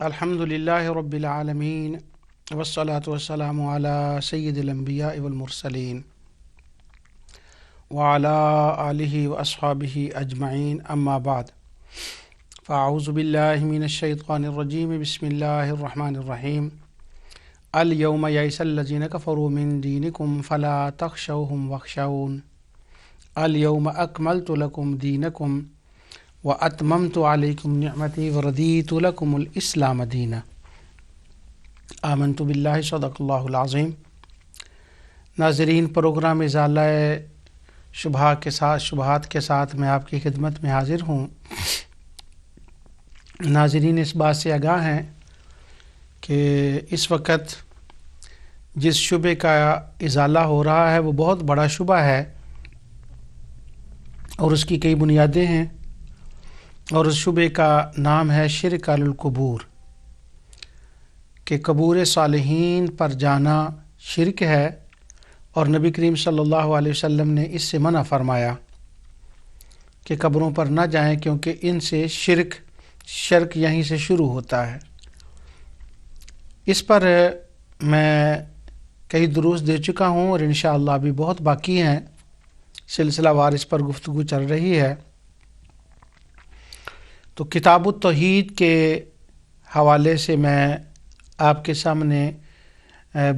الحمدللہ رب العالمین والصلاة والسلام علی سید الانبیاء والمرسلین وعلی آلہ واصحابہ اجمعین اما بعد فاعوذ باللہ من الشیطان الرجیم بسم اللہ الرحمن الرحیم الیوم یئس الذین کفروا من دینکم فلا تخشوہم واخشون الیوم اکملت لکم دینکم وَأَتْمَمْتُ عَلَيْكُمْ نِعْمَتِي وَرَضِيتُ لَكُمُ الْإِسْلَامَ دِينًا آمنت باللہ صدق اللہ العظیم۔ ناظرین، پروگرام ازالہ شبہات کے ساتھ میں آپ کی خدمت میں حاضر ہوں۔ ناظرین اس بات سے آگاہ ہیں کہ اس وقت جس شبہ کا ازالہ ہو رہا ہے وہ بہت بڑا شبہ ہے اور اس کی کئی بنیادیں ہیں، اور اس شبہ کا نام ہے شرک علی القبور، کہ قبور صالحین پر جانا شرک ہے، اور نبی کریم صلی اللہ علیہ وسلم نے اس سے منع فرمایا کہ قبروں پر نہ جائیں، کیونکہ ان سے شرک یہیں سے شروع ہوتا ہے۔ اس پر میں کئی دروس دے چکا ہوں اور انشاءاللہ ابھی بہت باقی ہیں، سلسلہ وار اس پر گفتگو چل رہی ہے۔ تو کتاب التوحید کے حوالے سے میں آپ کے سامنے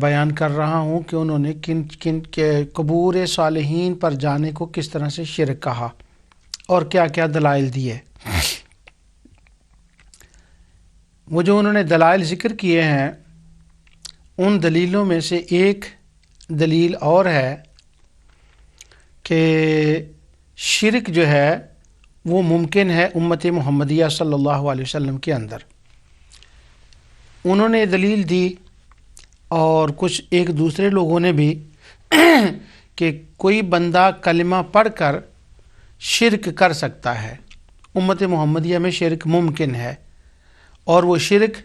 بیان کر رہا ہوں کہ انہوں نے کن کے قبور صالحین پر جانے کو کس طرح سے شرک کہا اور کیا کیا دلائل دیے۔ وہ جو انہوں نے دلائل ذکر کیے ہیں، ان دلیلوں میں سے ایک دلیل اور ہے کہ شرک جو ہے وہ ممکن ہے امت محمدیہ صلی اللہ علیہ وسلم کے اندر۔ انہوں نے دلیل دی اور کچھ ایک دوسرے لوگوں نے بھی کہ کوئی بندہ کلمہ پڑھ کر شرک کر سکتا ہے، امت محمدیہ میں شرک ممکن ہے، اور وہ شرک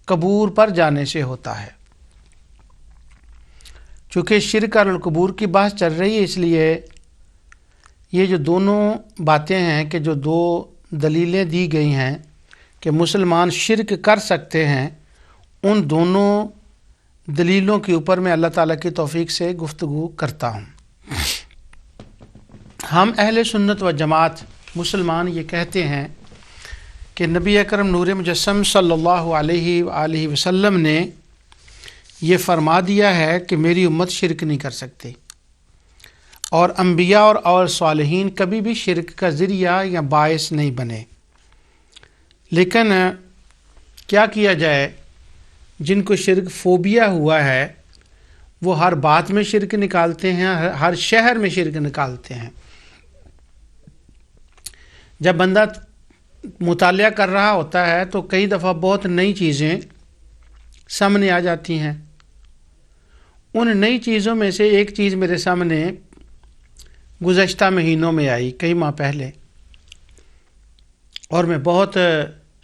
قبور پر جانے سے ہوتا ہے۔ چونکہ شرک علی القبور کی بحث چل رہی ہے، اس لیے یہ جو دونوں باتیں ہیں کہ جو دو دلیلیں دی گئی ہیں کہ مسلمان شرک کر سکتے ہیں، ان دونوں دلیلوں کے اوپر میں اللہ تعالیٰ کی توفیق سے گفتگو کرتا ہوں۔ ہم اہل سنت و جماعت مسلمان یہ کہتے ہیں کہ نبی اکرم نور مجسم صلی اللہ علیہ وآلہ وسلم نے یہ فرما دیا ہے کہ میری امت شرک نہیں کر سکتی، اور انبیاء اور صالحین کبھی بھی شرک کا ذریعہ یا باعث نہیں بنے۔ لیکن کیا کیا جائے، جن کو شرک فوبیا ہوا ہے وہ ہر بات میں شرک نکالتے ہیں، ہر شہر میں شرک نکالتے ہیں۔ جب بندہ مطالعہ کر رہا ہوتا ہے تو کئی دفعہ بہت نئی چیزیں سامنے آ جاتی ہیں۔ ان نئی چیزوں میں سے ایک چیز میرے سامنے گزشتہ مہینوں میں آئی، کئی ماہ پہلے، اور میں بہت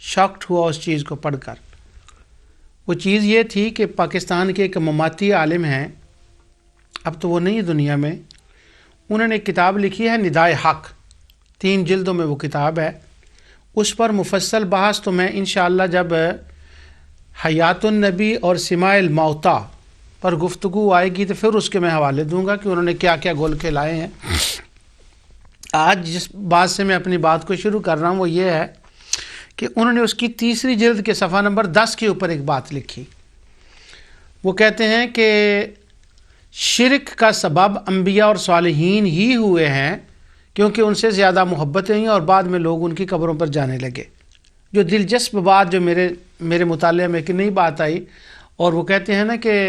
شاکڈ ہوا اس چیز کو پڑھ کر۔ وہ چیز یہ تھی کہ پاکستان کے ایک مماتی عالم ہیں، اب تو وہ نہیں دنیا میں، انہوں نے کتاب لکھی ہے ندائے حق، 3 جلدوں میں وہ کتاب ہے۔ اس پر مفصل بحث تو میں انشاءاللہ جب حیات النبی اور سماع الموتا پر گفتگو آئے گی تو پھر اس کے میں حوالے دوں گا کہ انہوں نے کیا کیا گول کے لائے ہیں۔ آج جس بات سے میں اپنی بات کو شروع کر رہا ہوں وہ یہ ہے کہ انہوں نے اس کی 3 جلد کے صفحہ نمبر 10 کے اوپر ایک بات لکھی۔ وہ کہتے ہیں کہ شرک کا سبب انبیاء اور صالحین ہی ہوئے ہیں، کیونکہ ان سے زیادہ محبتیں ہیں اور بعد میں لوگ ان کی قبروں پر جانے لگے۔ جو دلچسپ بات جو میرے مطالعے میں کہ نئی بات آئی، اور وہ کہتے ہیں نا کہ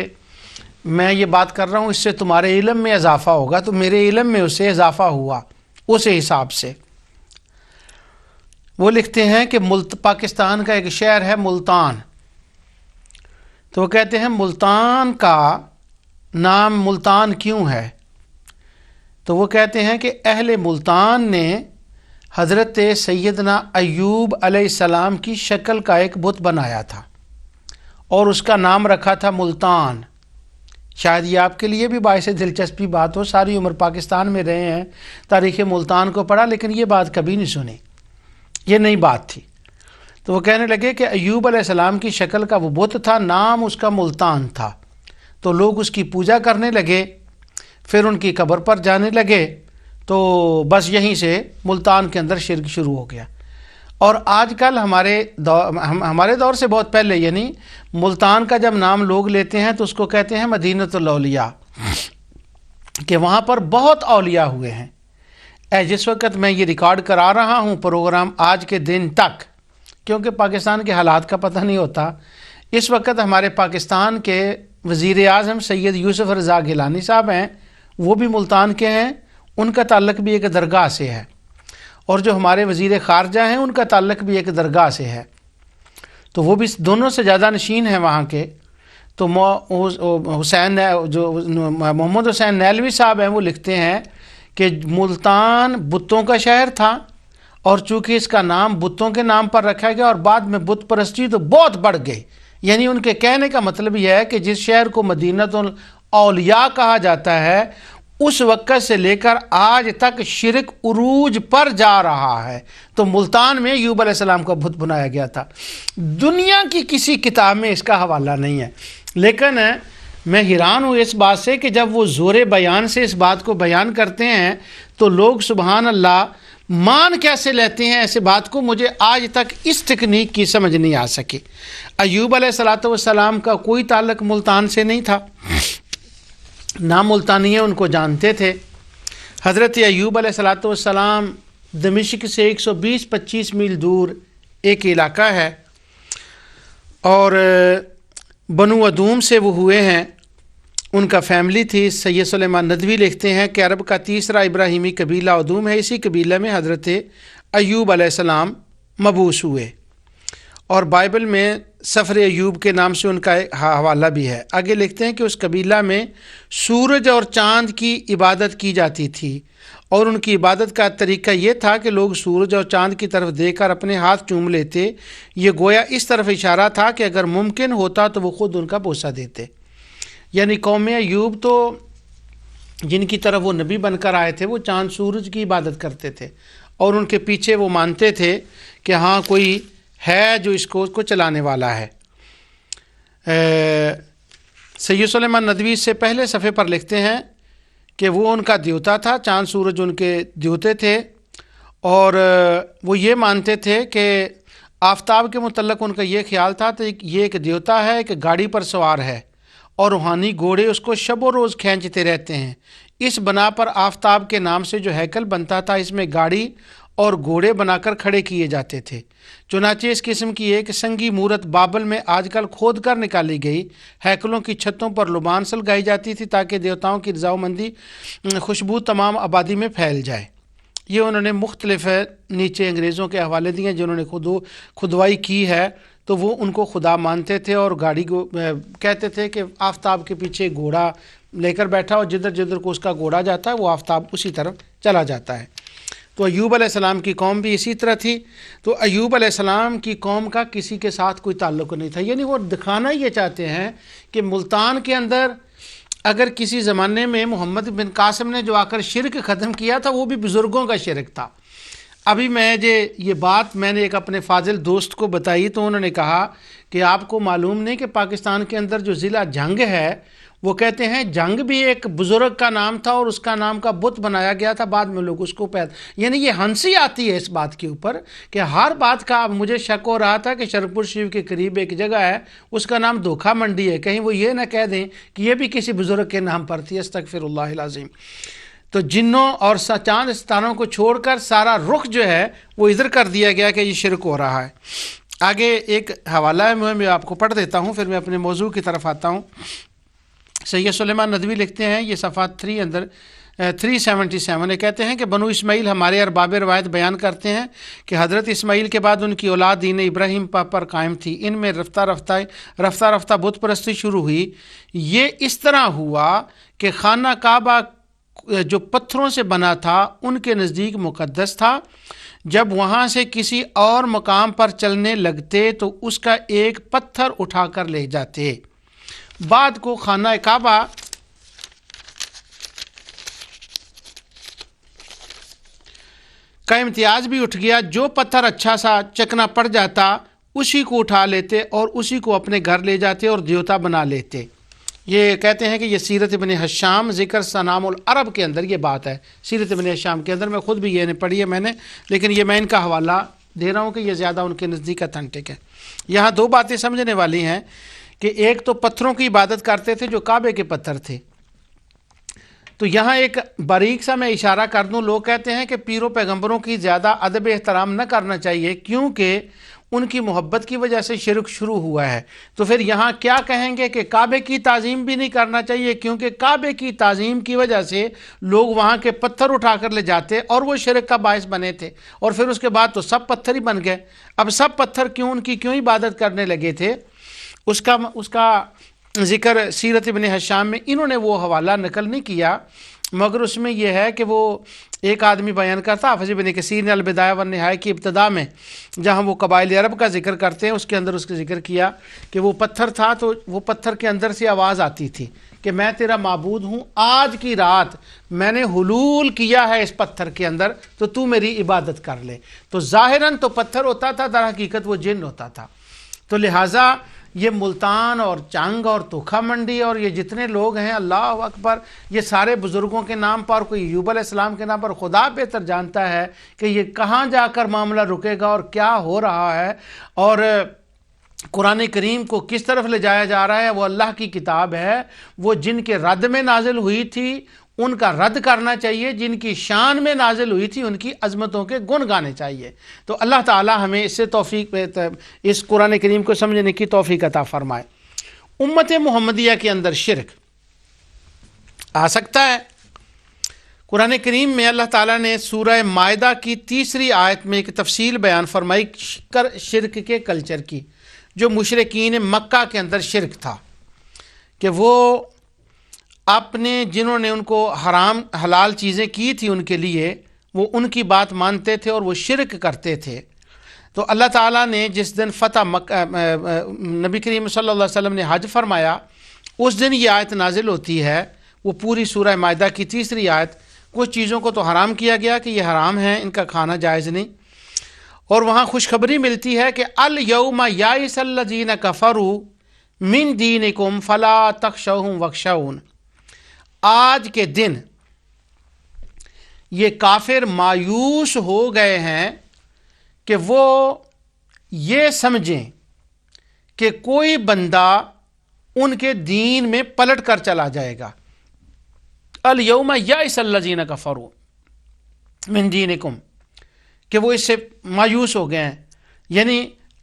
میں یہ بات کر رہا ہوں اس سے تمہارے علم میں اضافہ ہوگا، تو میرے علم میں اس سے اضافہ ہوا اس حساب سے۔ وہ لکھتے ہیں کہ پاکستان کا ایک شہر ہے ملتان، تو وہ کہتے ہیں ملتان کا نام ملتان کیوں ہے؟ تو وہ کہتے ہیں کہ اہل ملتان نے حضرت سیدنا ایوب علیہ السلام کی شکل کا ایک بت بنایا تھا اور اس کا نام رکھا تھا ملتان۔ شاید یہ آپ کے لیے بھی باعث دلچسپی بات ہو، ساری عمر پاکستان میں رہے ہیں، تاریخ ملتان کو پڑھا، لیکن یہ بات کبھی نہیں سنی، یہ نئی بات تھی۔ تو وہ کہنے لگے کہ ایوب علیہ السلام کی شکل کا وہ بت تھا، نام اس کا ملتان تھا، تو لوگ اس کی پوجا کرنے لگے، پھر ان کی قبر پر جانے لگے، تو بس یہیں سے ملتان کے اندر شرک شروع ہو گیا۔ اور آج کل ہمارے دور سے بہت پہلے، یعنی ملتان کا جب نام لوگ لیتے ہیں تو اس کو کہتے ہیں مدینۃ الاولیاء، کہ وہاں پر بہت اولیاء ہوئے ہیں۔ جس وقت میں یہ ریکارڈ کرا رہا ہوں پروگرام، آج کے دن تک، کیونکہ پاکستان کے حالات کا پتہ نہیں ہوتا، اس وقت ہمارے پاکستان کے وزیر اعظم سید یوسف رضا گیلانی صاحب ہیں، وہ بھی ملتان کے ہیں، ان کا تعلق بھی ایک درگاہ سے ہے، اور جو ہمارے وزیر خارجہ ہیں ان کا تعلق بھی ایک درگاہ سے ہے، تو وہ بھی دونوں سے زیادہ نشین ہیں وہاں کے۔ تو حسین جو محمد حسین نیلوی صاحب ہیں وہ لکھتے ہیں کہ ملتان بتوں کا شہر تھا، اور چونکہ اس کا نام بتوں کے نام پر رکھا گیا، اور بعد میں بت پرستی تو بہت بڑھ گئی۔ یعنی ان کے کہنے کا مطلب یہ ہے کہ جس شہر کو مدینۃ الاولیاء کہا جاتا ہے، اس وقت سے لے کر آج تک شرک عروج پر جا رہا ہے۔ تو ملتان میں ایوب علیہ السلام کا بت بنایا گیا تھا، دنیا کی کسی کتاب میں اس کا حوالہ نہیں ہے۔ لیکن میں حیران ہوں اس بات سے کہ جب وہ زور بیان سے اس بات کو بیان کرتے ہیں تو لوگ سبحان اللہ مان کیسے لیتے ہیں ایسے بات کو، مجھے آج تک اس تکنیک کی سمجھ نہیں آ سکی۔ ایوب علیہ السلام کا کوئی تعلق ملتان سے نہیں تھا، نہ ملتانی ان کو جانتے تھے۔ حضرت ایوب علیہ السلام دمشق سے 120-25 میل دور ایک علاقہ ہے، اور بنو ادوم سے وہ ہوئے ہیں، ان کا فیملی تھی۔ سید سلیمان ندوی لکھتے ہیں کہ عرب کا تیسرا ابراہیمی قبیلہ ادوم ہے، اسی قبیلہ میں حضرت ایوب علیہ السلام مبعوث ہوئے، اور بائبل میں سفر ایوب کے نام سے ان کا حوالہ بھی ہے۔ آگے لکھتے ہیں کہ اس قبیلہ میں سورج اور چاند کی عبادت کی جاتی تھی، اور ان کی عبادت کا طریقہ یہ تھا کہ لوگ سورج اور چاند کی طرف دیکھ کر اپنے ہاتھ چوم لیتے، یہ گویا اس طرف اشارہ تھا کہ اگر ممکن ہوتا تو وہ خود ان کا بوسہ دیتے۔ یعنی قوم ایوب تو جن کی طرف وہ نبی بن کر آئے تھے وہ چاند سورج کی عبادت کرتے تھے، اور ان کے پیچھے وہ مانتے تھے کہ ہاں کوئی ہے جو اس کو چلانے والا ہے۔ سید سلیمان ندوی سے پہلے صفحے پر لکھتے ہیں کہ وہ ان کا دیوتا تھا، چاند سورج ان کے دیوتے تھے، اور وہ یہ مانتے تھے کہ آفتاب کے متعلق ان کا یہ خیال تھا کہ یہ ایک دیوتا ہے کہ گاڑی پر سوار ہے، اور روحانی گھوڑے اس کو شب و روز کھینچتے رہتے ہیں۔ اس بنا پر آفتاب کے نام سے جو ہیکل بنتا تھا، اس میں گاڑی اور گھوڑے بنا کر کھڑے کیے جاتے تھے۔ چنانچہ اس قسم کی ایک سنگی مورت بابل میں آج کل کھود کر نکالی گئی ہیکلوں کی چھتوں پر لبان سلگائی جاتی تھی تاکہ دیوتاؤں کی رضامندی خوشبو تمام آبادی میں پھیل جائے۔ یہ انہوں نے مختلف نیچے انگریزوں کے حوالے دیے جنہوں نے کھدوائی کی ہے، تو وہ ان کو خدا مانتے تھے، اور گاڑی کو کہتے تھے کہ آفتاب کے پیچھے گھوڑا لے کر بیٹھا، اور جدھر جدھر کو اس کا گھوڑا جاتا ہے وہ آفتاب اسی طرف چلا جاتا ہے۔ تو ایوب علیہ السلام کی قوم بھی اسی طرح تھی۔ تو ایوب علیہ السلام کی قوم کا کسی کے ساتھ کوئی تعلق نہیں تھا، یعنی وہ دکھانا یہ چاہتے ہیں کہ ملتان کے اندر اگر کسی زمانے میں محمد بن قاسم نے جو آ کر شرک ختم کیا تھا وہ بھی بزرگوں کا شرک تھا۔ ابھی یہ بات میں نے ایک اپنے فاضل دوست کو بتائی تو انہوں نے کہا کہ آپ کو معلوم نہیں کہ پاکستان کے اندر جو ضلع جنگ ہے وہ کہتے ہیں جنگ بھی ایک بزرگ کا نام تھا اور اس کا نام کا بت بنایا گیا تھا، بعد میں لوگ اس کو یعنی یہ ہنسی آتی ہے اس بات کے اوپر کہ ہر بات کا مجھے شک ہو رہا تھا کہ شرپور شریف کے قریب ایک جگہ ہے اس کا نام دھوکھا منڈی ہے، کہیں وہ یہ نہ کہہ دیں کہ یہ بھی کسی بزرگ کے نام پر تھی، استغفر اللہ العظیم۔ تو جنوں اور چاند ستاروں کو چھوڑ کر سارا رخ جو ہے وہ ادھر کر دیا گیا کہ یہ شرک ہو رہا ہے۔ آگے ایک حوالہ ہے میں آپ کو پڑھ دیتا ہوں، پھر میں اپنے موضوع کی طرف آتا ہوں۔ سید سلیمان ندوی لکھتے ہیں، یہ صفحہ 377 کہتے ہیں کہ بنو اسماعیل ہمارے ارباب روایت بیان کرتے ہیں کہ حضرت اسماعیل کے بعد ان کی اولاد دین ابراہیم پر قائم تھی، ان میں رفتہ رفتہ بت پرستی شروع ہوئی۔ یہ اس طرح ہوا کہ خانہ کعبہ جو پتھروں سے بنا تھا ان کے نزدیک مقدس تھا، جب وہاں سے کسی اور مقام پر چلنے لگتے تو اس کا ایک پتھر اٹھا کر لے جاتے۔ بعد کو خانہ کعبہ کا امتیاز بھی اٹھ گیا، جو پتھر اچھا سا چکنا پڑ جاتا اسی کو اٹھا لیتے اور اسی کو اپنے گھر لے جاتے اور دیوتا بنا لیتے۔ یہ کہتے ہیں کہ یہ سیرت ابن حشام ذکر سنام العرب کے اندر یہ بات ہے، سیرت ابن حشام کے اندر، میں خود بھی یہ پڑھی ہے میں نے، لیکن یہ میں ان کا حوالہ دے رہا ہوں کہ یہ زیادہ ان کے نزدیک اتھینٹک ہے۔ یہاں دو باتیں سمجھنے والی ہیں کہ ایک تو پتھروں کی عبادت کرتے تھے جو کعبے کے پتھر تھے، تو یہاں ایک باریک سا میں اشارہ کر دوں، لوگ کہتے ہیں کہ پیروں پیغمبروں کی زیادہ ادب احترام نہ کرنا چاہیے کیونکہ ان کی محبت کی وجہ سے شرک شروع ہوا ہے، تو پھر یہاں کیا کہیں گے کہ کعبے کی تعظیم بھی نہیں کرنا چاہیے کیونکہ کعبے کی تعظیم کی وجہ سے لوگ وہاں کے پتھر اٹھا کر لے جاتے اور وہ شرک کا باعث بنے تھے، اور پھر اس کے بعد تو سب پتھر ہی بن گئے۔ اب سب پتھر کیوں ان کی کیوں عبادت کرنے لگے تھے، اس کا ذکر سیرت ابن حشام میں انہوں نے وہ حوالہ نقل نہیں کیا، مگر اس میں یہ ہے کہ وہ ایک آدمی بیان کرتا، حافظ ابن کثیر نے البدایہ والنہایہ کی ابتدا میں جہاں وہ قبائل عرب کا ذکر کرتے ہیں اس کے اندر اس کا ذکر کیا کہ وہ پتھر تھا، تو وہ پتھر کے اندر سے آواز آتی تھی کہ میں تیرا معبود ہوں، آج کی رات میں نے حلول کیا ہے اس پتھر کے اندر، تو میری عبادت کر لے۔ تو ظاہراً تو پتھر ہوتا تھا، در حقیقت وہ جن ہوتا تھا۔ تو لہٰذا یہ ملتان اور چنگ اور توکھا منڈی اور یہ جتنے لوگ ہیں، اللہ اکبر، یہ سارے بزرگوں کے نام پر، کوئی ایوب علیہ السلام کے نام پر، خدا بہتر جانتا ہے کہ یہ کہاں جا کر معاملہ رکے گا اور کیا ہو رہا ہے، اور قرآن کریم کو کس طرف لے جایا جا رہا ہے۔ وہ اللہ کی کتاب ہے، وہ جن کے رد میں نازل ہوئی تھی ان کا رد کرنا چاہیے، جن کی شان میں نازل ہوئی تھی ان کی عظمتوں کے گن گانے چاہیے۔ تو اللہ تعالی ہمیں اس سے توفیق، اس قرآن کریم کو سمجھنے کی توفیق عطا فرمائے۔ امت محمدیہ کے اندر شرک آ سکتا ہے۔ قرآن کریم میں اللہ تعالیٰ نے سورہ مائدہ کی 3 آیت میں ایک تفصیل بیان فرمائی شرک کے کلچر کی، جو مشرکین مکہ کے اندر شرک تھا کہ وہ اپنے جنہوں نے ان کو حرام حلال چیزیں کی تھی ان کے لیے، وہ ان کی بات مانتے تھے اور وہ شرک کرتے تھے۔ تو اللہ تعالیٰ نے جس دن نبی کریم صلی اللہ علیہ وسلم نے حج فرمایا، اس دن یہ آیت نازل ہوتی ہے، وہ پوری سورہ مائدہ کی 3 آیت۔ کچھ چیزوں کو تو حرام کیا گیا کہ یہ حرام ہیں، ان کا کھانا جائز نہیں، اور وہاں خوشخبری ملتی ہے کہ الیوم یائس الذین کفروا من دینکم فلا تخشوہم واخشون، آج کے دن یہ کافر مایوس ہو گئے ہیں کہ وہ یہ سمجھیں کہ کوئی بندہ ان کے دین میں پلٹ کر چلا جائے گا۔ الیوم یائس الذین کفروا من دینکم، کہ وہ اس سے مایوس ہو گئے ہیں۔ یعنی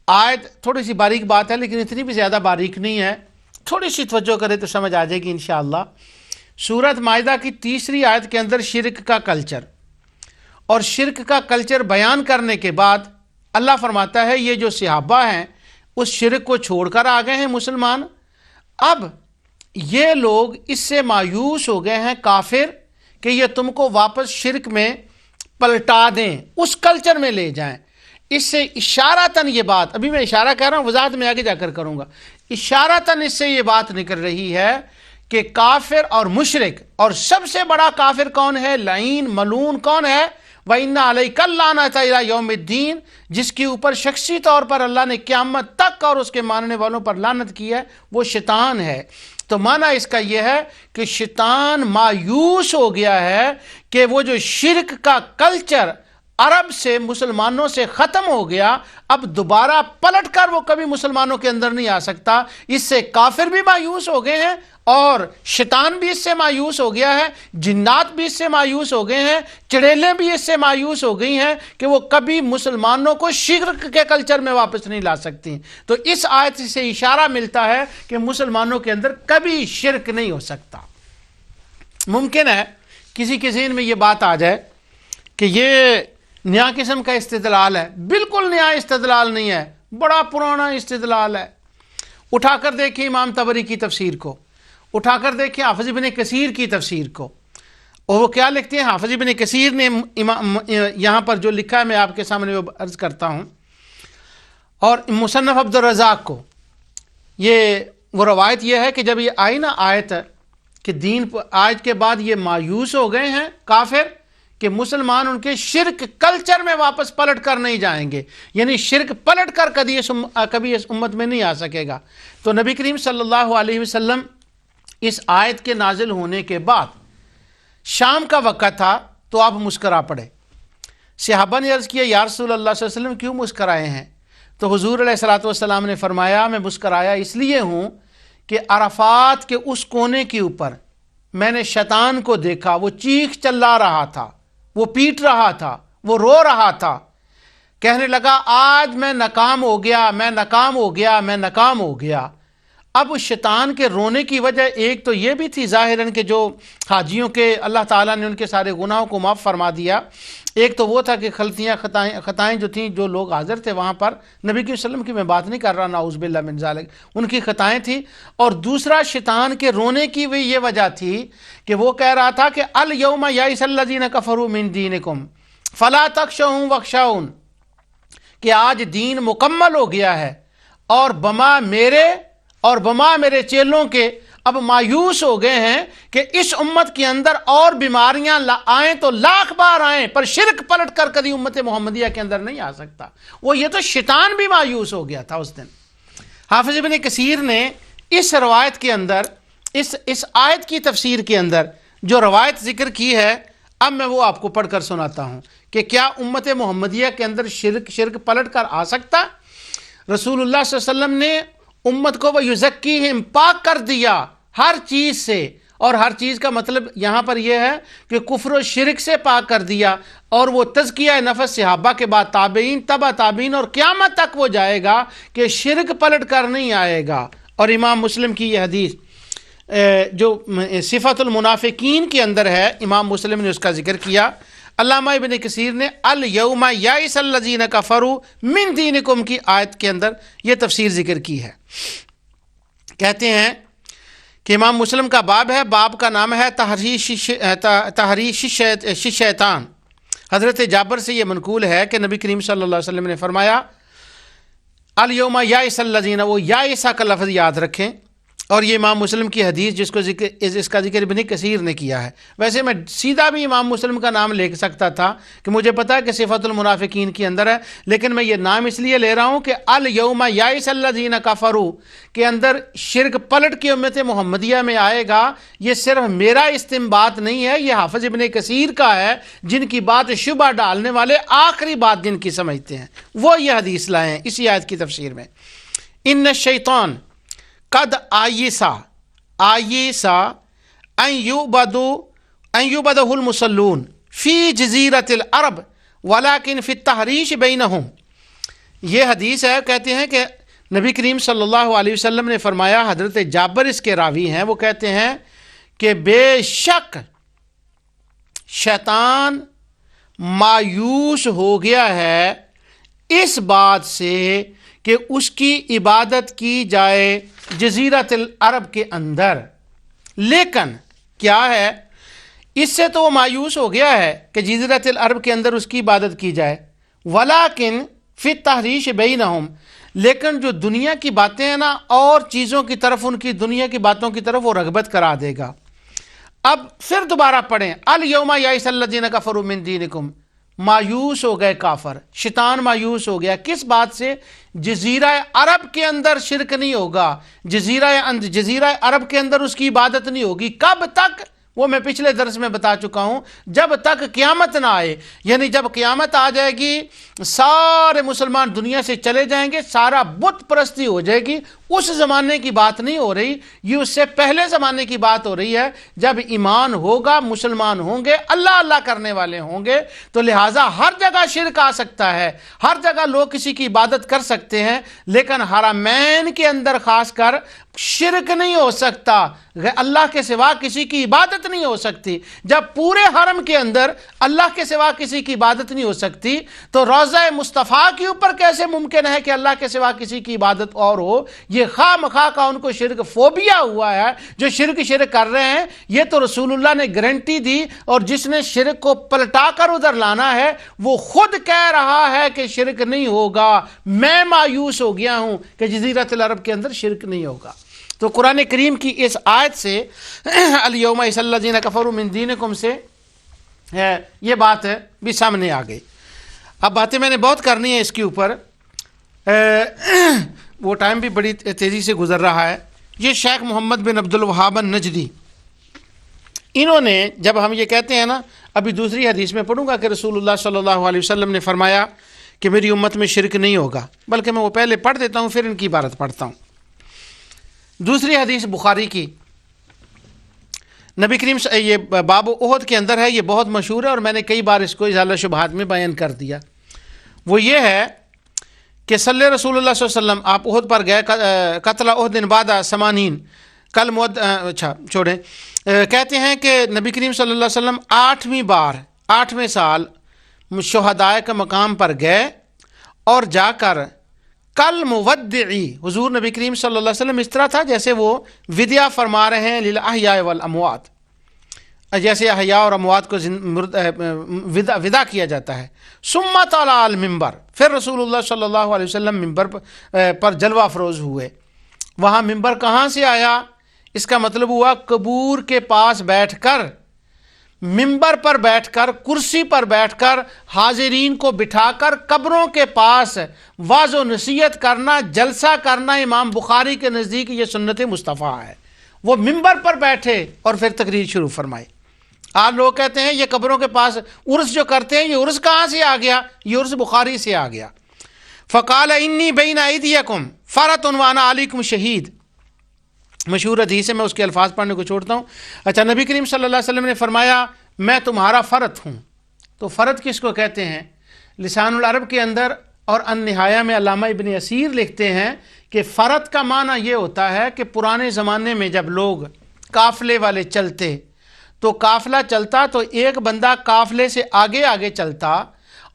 آیت تھوڑی سی باریک بات ہے لیکن اتنی بھی زیادہ باریک نہیں ہے، تھوڑی سی توجہ کرے تو سمجھ آ جائے گی انشاءاللہ۔ سورۃ مائدہ کی 3 آیت کے اندر شرک کا کلچر، اور شرک کا کلچر بیان کرنے کے بعد اللہ فرماتا ہے یہ جو صحابہ ہیں اس شرک کو چھوڑ کر آ گئے ہیں مسلمان، اب یہ لوگ اس سے مایوس ہو گئے ہیں کافر کہ یہ تم کو واپس شرک میں پلٹا دیں، اس کلچر میں لے جائیں۔ اس سے اشارتاً یہ بات، ابھی میں اشارہ کر رہا ہوں، وضاحت میں آگے جا کر کروں گا، اشارتاً اس سے یہ بات نکل رہی ہے کہ کافر اور مشرک، اور سب سے بڑا کافر کون ہے، لعین ملعون کون ہے، وَإِنَّ عَلَيْكَ اللَّعْنَةَ إِلَىٰ يَوْمِ الدِّينِ، جس کے اوپر شخصی طور پر اللہ نے قیامت تک اور اس کے ماننے والوں پر لعنت کی ہے، وہ شیطان ہے۔ تو معنی اس کا یہ ہے کہ شیطان مایوس ہو گیا ہے کہ وہ جو شرک کا کلچر عرب سے مسلمانوں سے ختم ہو گیا، اب دوبارہ پلٹ کر وہ کبھی مسلمانوں کے اندر نہیں آ سکتا۔ اس سے کافر بھی مایوس ہو گئے ہیں اور شیطان بھی اس سے مایوس ہو گیا ہے، جنات بھی اس سے مایوس ہو گئے ہیں، چڑیلیں بھی اس سے مایوس ہو گئی ہیں کہ وہ کبھی مسلمانوں کو شرک کے کلچر میں واپس نہیں لا سکتی۔ تو اس آیت سے اشارہ ملتا ہے کہ مسلمانوں کے اندر کبھی شرک نہیں ہو سکتا۔ ممکن ہے کسی کے ذہن میں یہ بات آ جائے کہ یہ نیا قسم کا استدلال ہے، بالکل نیا استدلال نہیں ہے، بڑا پرانا استدلال ہے۔ اٹھا کر دیکھیں امام طبری کی تفسیر کو، اٹھا کر دیکھیں حافظ ابن کثیر کی تفسیر کو، اور وہ کیا لکھتے ہیں۔ حافظ ابن کثیر نے یہاں پر جو لکھا ہے میں آپ کے سامنے وہ عرض کرتا ہوں، اور مصنف عبد الرزاق کو یہ وہ روایت یہ ہے کہ جب یہ آئی نا آیت کہ دین آج کے بعد یہ مایوس ہو گئے ہیں کافر کہ مسلمان ان کے شرک کلچر میں واپس پلٹ کر نہیں جائیں گے، یعنی شرک پلٹ کر کبھی اس امت میں نہیں آ سکے گا۔ تو نبی کریم صلی اللہ علیہ وسلم اس آیت کے نازل ہونے کے بعد شام کا وقت تھا تو آپ مسکرا پڑے۔ صحابہ نے عرض کیا یا رسول اللہ صلی اللہ علیہ وسلم کیوں مسکرائے ہیں؟ تو حضور علیہ الصلوۃ والسلام نے فرمایا میں مسکرایا اس لیے ہوں کہ عرفات کے اس کونے کے اوپر میں نے شیطان کو دیکھا، وہ چیخ چلا رہا تھا، وہ پیٹ رہا تھا، وہ رو رہا تھا، کہنے لگا آج میں ناکام ہو گیا، میں ناکام ہو گیا، میں ناکام ہو گیا۔ اب شیطان کے رونے کی وجہ ایک تو یہ بھی تھی ظاہراً کہ جو حاجیوں کے اللہ تعالیٰ نے ان کے سارے گناہوں کو معاف فرما دیا، ایک تو وہ تھا کہ خطائیں جو تھیں، جو لوگ حاضر تھے وہاں پر، نبی کے وسلم کی میں بات نہیں کر رہا، نعوذ باللہ من ذالک، ان کی خطائیں تھیں، اور دوسرا شیطان کے رونے کی بھی یہ وجہ تھی کہ وہ کہہ رہا تھا کہ الیوم یئس الذین کفروا من دینکم فلا تخشوہم واخشون، کہ آج دین مکمل ہو گیا ہے اور بما میرے چیلوں کے اب مایوس ہو گئے ہیں کہ اس امت کے اندر اور بیماریاں آئیں تو لاکھ بار آئیں پر شرک پلٹ کر کبھی امت محمدیہ کے اندر نہیں آ سکتا۔ وہ یہ تو شیطان بھی مایوس ہو گیا تھا اس دن۔ حافظ ابن کثیر نے اس روایت کے اندر اس آیت کی تفسیر کے اندر جو روایت ذکر کی ہے، اب میں وہ آپ کو پڑھ کر سناتا ہوں کہ کیا امت محمدیہ کے اندر شرک پلٹ کر آ سکتا؟ رسول اللہ صلی اللہ علیہ وسلم نے امت کو وَيُزَكِّيهِمْ پاک کر دیا ہر چیز سے، اور ہر چیز کا مطلب یہاں پر یہ ہے کہ کفر و شرک سے پاک کر دیا، اور وہ تزکیہ نفس صحابہ کے بعد تابعین، تبع تابعین، اور قیامت تک وہ جائے گا کہ شرک پلٹ کر نہیں آئے گا۔ اور امام مسلم کی یہ حدیث جو صفات المنافقین کے اندر ہے، امام مسلم نے اس کا ذکر کیا۔ علامہ ابن کثیر نے الیوم یئس الذین کفروا من دینکم کی آیت کے اندر یہ تفسیر ذکر کی ہے۔ کہتے ہیں کہ امام مسلم کا باب ہے، باب کا نام ہے تحریش الشیطان۔ حضرت جابر سے یہ منقول ہے کہ نبی کریم صلی اللہ علیہ وسلم نے فرمایا الیوم یئس الذین، وہ یائسہ کا لفظ یاد رکھیں، اور یہ امام مسلم کی حدیث اس کا ذکر ابن کثیر نے کیا ہے۔ ویسے میں سیدھا بھی امام مسلم کا نام لے سکتا تھا کہ مجھے پتا ہے کہ صفات المنافقین کے اندر ہے، لیکن میں یہ نام اس لیے لے رہا ہوں کہ الیوم یئس الذین کفروا کے اندر شرک پلٹ کے امت محمدیہ میں آئے گا، یہ صرف میرا استنباط نہیں ہے، یہ حافظ ابن کثیر کا ہے، جن کی بات شبہ ڈالنے والے آخری بات جن کی سمجھتے ہیں وہ یہ حدیث لائے ہیں اسی آیت کی تفسیر میں۔ ان الشیطان قد آیسا ان یعبدہ المصلون فی جزیرۃ العرب ولکن فی التحریش بینہم۔ یہ حدیث ہے، کہتے ہیں کہ نبی کریم صلی اللہ علیہ وسلم نے فرمایا، حضرت جابر اس کے راوی ہیں، وہ کہتے ہیں کہ بے شک شیطان مایوس ہو گیا ہے اس بات سے کہ اس کی عبادت کی جائے جزیرۃ العرب کے اندر، لیکن کیا ہے اس سے تو وہ مایوس ہو گیا ہے کہ جزیرۃ العرب کے اندر اس کی عبادت کی جائے، ولیکن فی التحریش بینہم، لیکن جو دنیا کی باتیں ہیں نا اور چیزوں کی طرف، ان کی دنیا کی باتوں کی طرف وہ رغبت کرا دے گا۔ اب پھر دوبارہ پڑھیں الیوم یئس الذین کفروا من دینکم، مایوس ہو گئے کافر، شیطان مایوس ہو گیا کس بات سے؟ جزیرہ عرب کے اندر شرک نہیں ہوگا، جزیرہ عرب کے اندر اس کی عبادت نہیں ہوگی۔ کب تک؟ وہ میں پچھلے درس میں بتا چکا ہوں، جب تک قیامت نہ آئے، یعنی جب قیامت آ جائے گی سارے مسلمان دنیا سے چلے جائیں گے، سارا بت پرستی ہو جائے گی، اس زمانے کی بات نہیں ہو رہی، یہ اس سے پہلے زمانے کی بات ہو رہی ہے جب ایمان ہوگا، مسلمان ہوں گے، اللہ اللہ کرنے والے ہوں گے، تو لہٰذا ہر جگہ شرک آ سکتا ہے، ہر جگہ لوگ کسی کی عبادت کر سکتے ہیں، لیکن حرمین کے اندر خاص کر شرک نہیں ہو سکتا، اللہ کے سوا کسی کی عبادت نہیں ہو سکتی۔ جب پورے حرم کے اندر اللہ کے سوا کسی کی عبادت نہیں ہو سکتی تو روضہ مصطفیٰ کے اوپر کیسے ممکن ہے کہ اللہ کے سوا کسی کی عبادت اور ہو؟ یہ خواہ مخواہ کا ان کو شرک فوبیا ہوا ہے، جو شرک کر رہے ہیں، یہ تو رسول اللہ نے گارنٹی دی، اور جس نے شرک کو پلٹا کر ادھر لانا ہے وہ خود کہہ رہا ہے کہ شرک نہیں ہوگا، میں مایوس ہو گیا ہوں کہ جزیرۃ العرب کے اندر شرک نہیں ہوگا۔ تو قرآن کریم کی اس آیت سے الیوم یئس الذین کفروا من دینکم سے یہ بات بھی سامنے آ گئی. اب باتیں میں نے بہت کرنی ہے اس کے اوپر، وہ ٹائم بھی بڑی تیزی سے گزر رہا ہے. یہ شیخ محمد بن عبد الوہاب النجدی، انہوں نے جب ہم یہ کہتے ہیں نا، ابھی دوسری حدیث میں پڑھوں گا کہ رسول اللہ صلی اللہ علیہ وسلم نے فرمایا کہ میری امت میں شرک نہیں ہوگا، بلکہ میں وہ پہلے پڑھ دیتا ہوں پھر ان کی عبارت پڑھتا ہوں. دوسری حدیث بخاری کی، نبی کریم یہ باب احد کے اندر ہے، یہ بہت مشہور ہے اور میں نے کئی بار اس کو ازالہ شبہات میں بیان کر دیا. وہ یہ ہے کہ صلی رسول اللہ صلی اللہ علیہ وسلم، آپ احد پر گئے، قتل احد بعد ثمانین، کل اچھا چھوڑیں، کہتے ہیں کہ نبی کریم صلی اللہ علیہ وسلم 8ویں سال شہدائے کے مقام پر گئے اور جا کر کل مودعی، حضور نبی کریم صلی اللہ علیہ وسلم اس طرح تھا جیسے وہ ودیع فرما رہے ہیں للاحیاء والاموات، جیسے احیاء اور اموات کو وداع کیا جاتا ہے. ثم طلع المنبر، پھر رسول اللہ صلی اللہ علیہ وسلم منبر پر جلوہ افروز ہوئے. وہاں منبر کہاں سے آیا؟ اس کا مطلب ہوا قبور کے پاس بیٹھ کر، منبر پر بیٹھ کر، کرسی پر بیٹھ کر، حاضرین کو بٹھا کر قبروں کے پاس واعظ و نصیحت کرنا، جلسہ کرنا. امام بخاری کے نزدیک یہ سنت مصطفیٰ ہے. وہ منبر پر بیٹھے اور پھر تقریر شروع فرمائی. آج لوگ کہتے ہیں یہ قبروں کے پاس عرس جو کرتے ہیں، یہ عرس کہاں سے آ گیا؟ یہ عرس بخاری سے آ گیا. فقال انی بین ایدیکم فرۃ وانا علیکم شہید، مشہور حدیث ہے، میں اس کے الفاظ پڑھنے کو چھوڑتا ہوں. اچھا، نبی کریم صلی اللہ علیہ وسلم نے فرمایا میں تمہارا فرد ہوں. تو فرد کس کو کہتے ہیں؟ لسان العرب کے اندر اور النہایہ میں علامہ ابن اسیر لکھتے ہیں کہ فرد کا معنی یہ ہوتا ہے کہ پرانے زمانے میں جب لوگ قافلے والے چلتے تو قافلہ چلتا تو ایک بندہ قافلے سے آگے آگے چلتا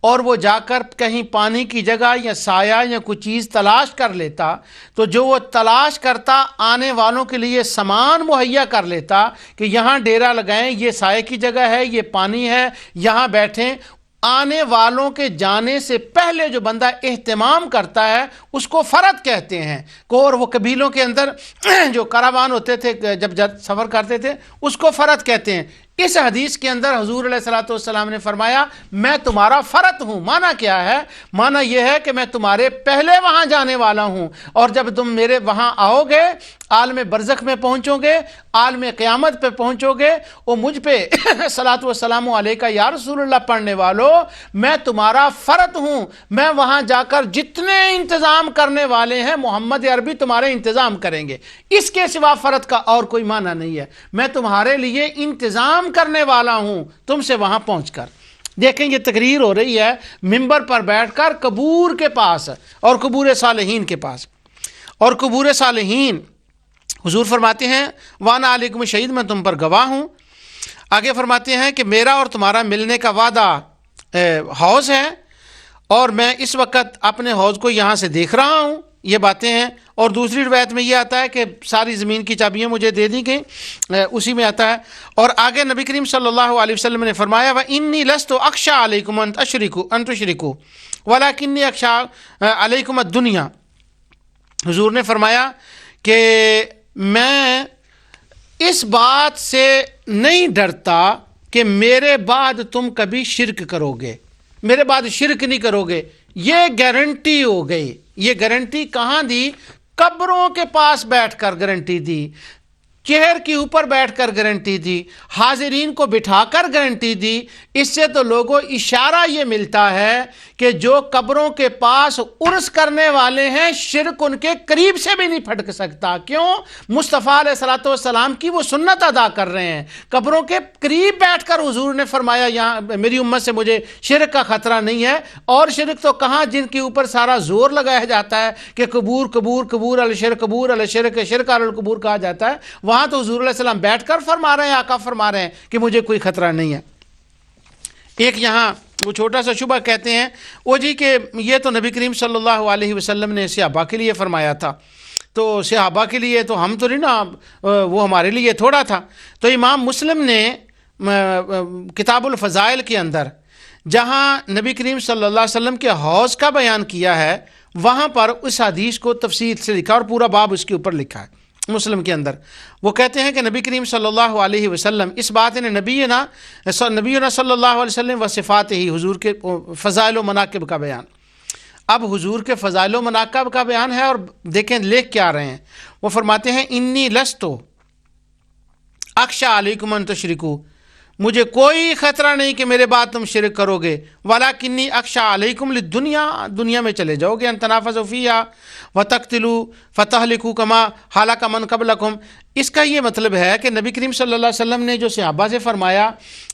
اور وہ جا کر کہیں پانی کی جگہ یا سایہ یا کوئی چیز تلاش کر لیتا، تو جو وہ تلاش کرتا آنے والوں کے لیے سامان مہیا کر لیتا کہ یہاں ڈیرا لگائیں، یہ سائے کی جگہ ہے، یہ پانی ہے، یہاں بیٹھیں. آنے والوں کے جانے سے پہلے جو بندہ اہتمام کرتا ہے اس کو فرد کہتے ہیں. اور وہ قبیلوں کے اندر جو کاروان ہوتے تھے جب سفر کرتے تھے اس کو فرد کہتے ہیں. اس حدیث کے اندر حضور علیہ الصلوۃ والسلام نے فرمایا میں تمہارا فرد ہوں. معنی کیا ہے؟ معنی یہ ہے کہ میں تمہارے پہلے وہاں جانے والا ہوں، اور جب تم میرے وہاں آؤ گے، عالم برزخ میں پہنچو گے، عالم قیامت پہ پہنچو گے، وہ مجھ پہ صلاۃ والسلام علیکہ یا رسول اللہ پڑھنے والوں، میں تمہارا فرد ہوں. میں وہاں جا کر جتنے انتظام کرنے والے ہیں محمد عربی تمہارے انتظام کریں گے. اس کے سوا فرد کا اور کوئی معنی نہیں ہے. میں تمہارے لیے انتظام کرنے والا ہوں تم سے وہاں پہنچ کر. دیکھیں یہ تقریر ہو رہی ہے منبر پر بیٹھ کر قبور کے پاس اور قبور صالحین کے پاس. اور قبور صالحین حضور فرماتے ہیں وانا علیکم شہید، میں تم پر گواہ ہوں. آگے فرماتے ہیں کہ میرا اور تمہارا ملنے کا وعدہ حوض ہے، اور میں اس وقت اپنے حوض کو یہاں سے دیکھ رہا ہوں. یہ باتیں ہیں. اور دوسری روایت میں یہ آتا ہے کہ ساری زمین کی چابیاں مجھے دے دی گئیں، اسی میں آتا ہے. اور آگے نبی کریم صلی اللہ علیہ وسلم نے فرمایا وَإِنِّي لَسْتُ أَخْشَىٰ عَلَيْكُمْ أَن تُشْرِكُوا وَلَكِنِّي أَخْشَىٰ عَلَيْكُمْ الدُّنْيَا. حضور نے فرمایا کہ میں اس بات سے نہیں ڈرتا کہ میرے بعد تم کبھی شرک کرو گے، میرے بعد شرک نہیں کرو گے. یہ گارنٹی ہو گئی. یہ گارنٹی کہاں دی؟ قبروں کے پاس بیٹھ کر گارنٹی دی، چہر کے اوپر بیٹھ کر گارنٹی دی، حاضرین کو بٹھا کر گارنٹی دی. اس سے تو لوگوں اشارہ یہ ملتا ہے کہ جو قبروں کے پاس عرس کرنے والے ہیں شرک ان کے قریب سے بھی نہیں پھٹک سکتا. کیوں؟ مصطفیٰ علیہ الصلوۃ والسلام کی وہ سنت ادا کر رہے ہیں. قبروں کے قریب بیٹھ کر حضور نے فرمایا یہاں میری امت سے مجھے شرک کا خطرہ نہیں ہے. اور شرک تو کہاں جن کے اوپر سارا زور لگایا جاتا ہے کہ قبور قبور قبور الشرک قبور الشرک شرک القبور کہا جاتا ہے، وہاں تو حضور علیہ السلام بیٹھ کر فرما رہے ہیں، آقا فرما رہے ہیں کہ مجھے کوئی خطرہ نہیں ہے. ایک یہاں وہ چھوٹا سا شبہ کہتے ہیں وہ جی کہ یہ تو نبی کریم صلی اللہ علیہ وسلم نے صحابہ کے لیے فرمایا تھا، تو صحابہ کے لیے تو ہم تو نہیں نا، وہ ہمارے لیے تھوڑا تھا. تو امام مسلم نے کتاب الفضائل کے اندر جہاں نبی کریم صلی اللہ علیہ وسلم کے حوض کا بیان کیا ہے وہاں پر اس حدیث کو تفصیل سے لکھا اور پورا باب اس کے اوپر لکھا ہے. مسلم کے اندر وہ کہتے ہیں کہ نبی کریم صلی اللہ علیہ وسلم اس بات نے نبینا صلی اللہ علیہ وسلم و صفات ہی، حضور کے فضائل و مناقب کا بیان. اب حضور کے فضائل و مناقب کا بیان ہے، اور دیکھیں لکھ کیا رہے ہیں. وہ فرماتے ہیں انی لستو اخشی علیکم ان تشرکو، مجھے کوئی خطرہ نہیں کہ میرے بعد تم شرک کرو گے. ولاکنی اخشی علیکم للدنیا، دنیا میں چلے جاؤ گے. ان تنافسوا فیہا وتقتلوا فتہلکوا کما ہلک من قبلکم. اس کا یہ مطلب ہے کہ نبی کریم صلی اللہ علیہ وسلم نے جو صحابہ سے فرمایا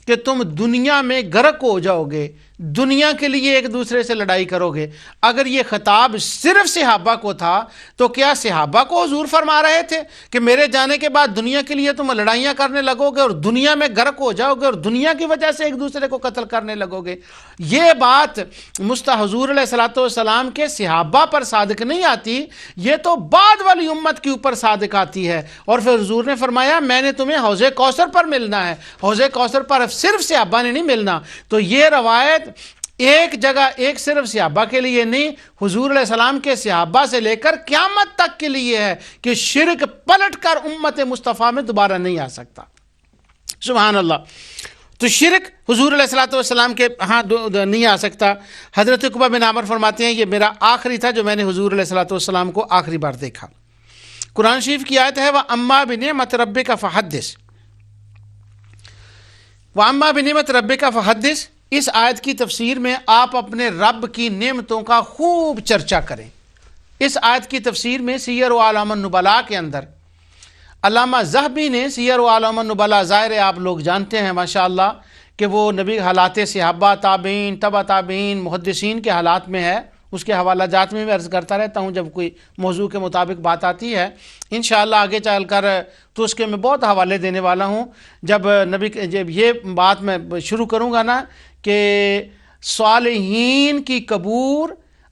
کہ تم دنیا میں غرق ہو جاؤ گے، دنیا کے لیے ایک دوسرے سے لڑائی کرو گے، اگر یہ خطاب صرف صحابہ کو تھا تو کیا صحابہ کو حضور فرما رہے تھے کہ میرے جانے کے بعد دنیا کے لیے تم لڑائیاں کرنے لگو گے اور دنیا میں غرق ہو جاؤ گے اور دنیا کی وجہ سے ایک دوسرے کو قتل کرنے لگو گے؟ یہ بات حضور علیہ الصلوۃ والسلام کے صحابہ پر صادق نہیں آتی، یہ تو بعد والی امت کے اوپر صادق آتی ہے. اور پھر حضور نے فرمایا میں نے تمہیں حوض کوثر پر ملنا ہے، حوض کوثر پر صرف صحابہ نے نہیں ملنا. تو یہ روایت ایک جگہ ایک صرف صحابہ کے لیے نہیں، حضور علیہ السلام کے صحابہ سے لے کر قیامت تک کے لیے ہے کہ شرک پلٹ کر امت مصطفیٰ میں دوبارہ نہیں آ سکتا. سبحان اللہ. تو شرک حضور علیہ الصلوۃ والسلام کے ہاں نہیں آ سکتا. حضرت عقبہ بن عامر فرماتے ہیں یہ میرا آخری تھا جو میں نے حضور علیہ الصلوۃ والسلام کو آخری بار دیکھا. قرآن شریف کی آیت ہے وَأَمَّا بِنِعْمَةِ رَبِّكَ فَحَدِّثْ، وَأَمَّا بِنِعْمَةِ رَبِّكَ فَحَدِّثْ. اس آیت کی تفسیر میں آپ اپنے رب کی نعمتوں کا خوب چرچا کریں. اس آیت کی تفسیر میں سیر و اعلام النبلاء کے اندر علامہ ذہبی نے سیر و اعلام النبلاء، ظاہر ہے آپ لوگ جانتے ہیں ماشاءاللہ کہ وہ نبی حالات صحابہ، تابعین، تبع تابعین، محدثین کے حالات میں ہے. اس کے حوالہ جات میں عرض کرتا رہتا ہوں جب کوئی موضوع کے مطابق بات آتی ہے. انشاءاللہ آگے چل کر تو اس کے میں بہت حوالے دینے والا ہوں. جب یہ بات میں شروع کروں گا نا کہ صالحین کی قبور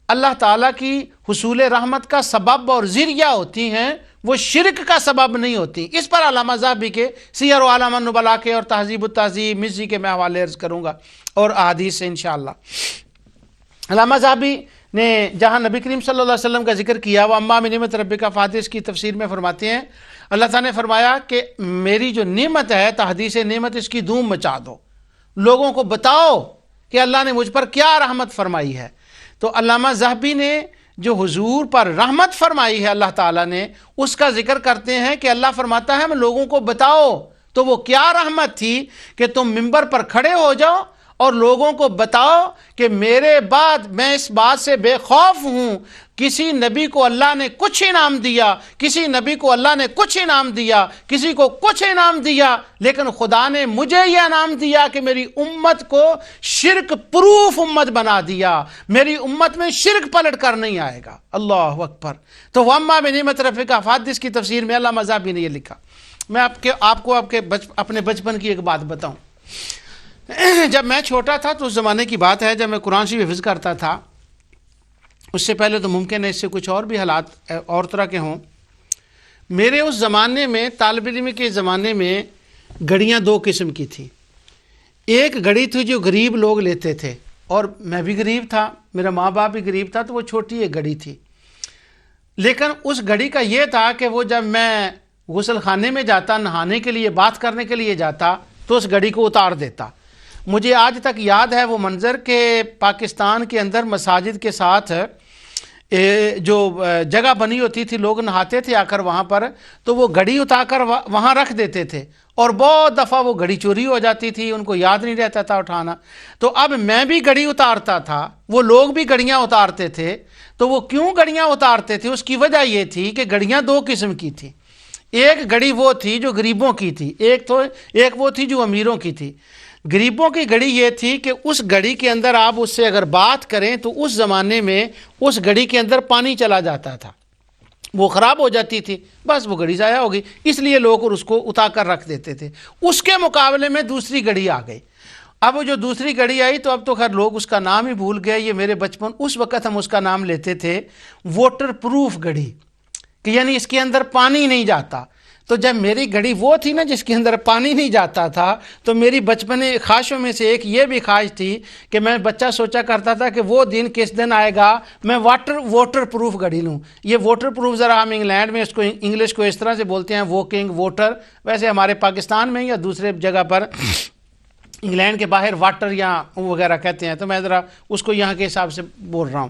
اللہ تعالیٰ کی حصول رحمت کا سبب اور ذریعہ ہوتی ہیں، وہ شرک کا سبب نہیں ہوتی. اس پر علامہ ذہبی کے سیر و اعلام النبلاء کے اور تہذیب التہذیب مزی کے میں حوالے عرض کروں گا اور احادیث سے انشاءاللہ. علامہ ذہبی نے جہاں نبی کریم صلی اللہ علیہ وسلم کا ذکر کیا وہ اما بنعمت ربک فحدث کی تفسیر میں فرماتے ہیں اللہ تعالیٰ نے فرمایا کہ میری جو نعمت ہے، تحدیث نعمت، اس کی دھوم مچا دو، لوگوں کو بتاؤ کہ اللہ نے مجھ پر کیا رحمت فرمائی ہے. تو علامہ ذہبی نے جو حضور پر رحمت فرمائی ہے اللہ تعالیٰ نے، اس کا ذکر کرتے ہیں کہ اللہ فرماتا ہے میں لوگوں کو بتاؤ. تو وہ کیا رحمت تھی کہ تم منبر پر کھڑے ہو جاؤ اور لوگوں کو بتاؤ کہ میرے بعد میں اس بات سے بے خوف ہوں، کسی نبی کو اللہ نے کچھ انعام دیا، کسی نبی کو اللہ نے کچھ انعام دیا، کسی کو کچھ انعام دیا، لیکن خدا نے مجھے یہ انعام دیا کہ میری امت کو شرک پروف امت بنا دیا، میری امت میں شرک پلٹ کر نہیں آئے گا. اللہ اکبر. تو وَأَمَّا بِنِعْمَةِ رَبِّكَ فَحَدِّثْ کی تفسیر میں علامہ ذہبی نے یہ لکھا. میں آپ کو اپنے بچپن کی ایک بات بتاؤں. جب میں چھوٹا تھا تو اس زمانے کی بات ہے جب میں قرآن شریف حفظ کرتا تھا. اس سے پہلے تو ممکن ہے اس سے کچھ اور بھی حالات اور طرح کے ہوں. میرے اس زمانے میں طالب علم کے زمانے میں گھڑیاں دو قسم کی تھیں. ایک گھڑی تھی جو غریب لوگ لیتے تھے، اور میں بھی غریب تھا، میرا ماں باپ بھی غریب تھا، تو وہ چھوٹی ایک گھڑی تھی. لیکن اس گھڑی کا یہ تھا کہ وہ جب میں غسل خانے میں جاتا، نہانے کے لیے، بات کرنے کے لیے جاتا، تو اس گھڑی کو اتار دیتا. مجھے آج تک یاد ہے وہ منظر کہ پاکستان کے اندر مساجد کے ساتھ جو جگہ بنی ہوتی تھی، لوگ نہاتے تھے آ کر وہاں پر، تو وہ گھڑی اتار کر وہاں رکھ دیتے تھے، اور بہت دفعہ وہ گھڑی چوری ہو جاتی تھی، ان کو یاد نہیں رہتا تھا اٹھانا. تو اب میں بھی گھڑی اتارتا تھا، وہ لوگ بھی گھڑیاں اتارتے تھے. تو وہ کیوں گھڑیاں اتارتے تھے؟ اس کی وجہ یہ تھی کہ گھڑیاں دو قسم کی تھیں. ایک گھڑی وہ تھی جو غریبوں کی تھی، ایک وہ تھی جو امیروں کی تھی. غریبوں کی گھڑی یہ تھی کہ اس گھڑی کے اندر آپ اس سے اگر بات کریں تو اس زمانے میں اس گھڑی کے اندر پانی چلا جاتا تھا، وہ خراب ہو جاتی تھی، بس وہ گھڑی ضائع ہو گئی، اس لیے لوگ اس کو اتار کر رکھ دیتے تھے. اس کے مقابلے میں دوسری گھڑی آ گئی. اب وہ جو دوسری گھڑی آئی تو اب تو خیر لوگ اس کا نام ہی بھول گئے. یہ میرے بچپن اس وقت ہم اس کا نام لیتے تھے واٹر پروف گھڑی، کہ یعنی اس کے اندر پانی نہیں جاتا. تو جب میری گھڑی وہ تھی نا جس کے اندر پانی نہیں جاتا تھا، تو میری بچپن خواہشوں میں سے ایک یہ بھی خواہش تھی کہ میں بچہ سوچا کرتا تھا کہ وہ دن کس دن آئے گا میں واٹر پروف گھڑی لوں۔ یہ واٹر پروف ذرا ہم انگلینڈ میں اس کو انگلش کو اس طرح سے بولتے ہیں واکنگ واٹر، ویسے ہمارے پاکستان میں یا دوسرے جگہ پر انگلینڈ کے باہر واٹر یا وغیرہ کہتے ہیں، تو میں ذرا اس کو یہاں کے حساب سے بول رہا ہوں۔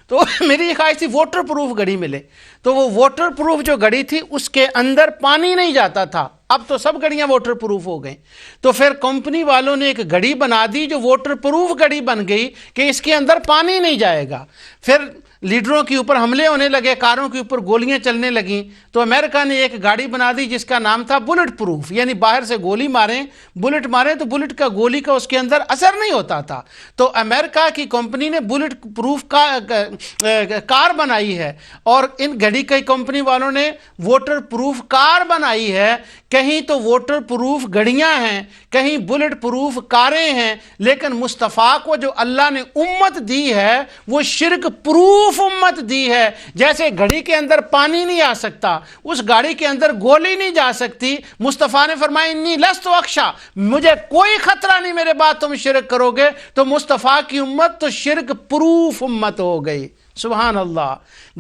تو میری یہ خواہش تھی واٹر پروف گھڑی ملے، تو وہ واٹر پروف جو گھڑی تھی اس کے اندر پانی نہیں جاتا تھا۔ اب تو سب گھڑیاں واٹر پروف ہو گئیں، تو پھر کمپنی والوں نے ایک گھڑی بنا دی جو واٹر پروف گھڑی بن گئی کہ اس کے اندر پانی نہیں جائے گا۔ پھر لیڈروں کے اوپر حملے ہونے لگے، کاروں کے اوپر گولیاں چلنے لگیں، تو امریکہ نے ایک گاڑی بنا دی جس کا نام تھا بلٹ پروف، یعنی باہر سے گولی ماریں، بلٹ ماریں تو بلٹ کا گولی کا اس کے اندر اثر نہیں ہوتا تھا۔ تو امریکہ کی کمپنی نے بلٹ پروف کا کار بنائی ہے، اور ان گھڑی کی کمپنی والوں نے واٹر پروف کار بنائی ہے۔ کہیں تو واٹر پروف گھڑیاں ہیں، کہیں بلٹ پروف کاریں ہیں، لیکن مصطفیٰ کو جو اللہ نے امت دی ہے وہ شرک پروف امت دی ہے۔ جیسے گھڑی کے اندر پانی نہیں آ سکتا، اس گاڑی کے اندر گولی نہیں جا سکتی، مصطفیٰ نے فرمایا انی لست اخشا، مجھے کوئی خطرہ نہیں میرے بعد تم شرک کرو گے، تو مصطفیٰ کی امت تو شرک پروف امت ہو گئی۔ سبحان اللہ۔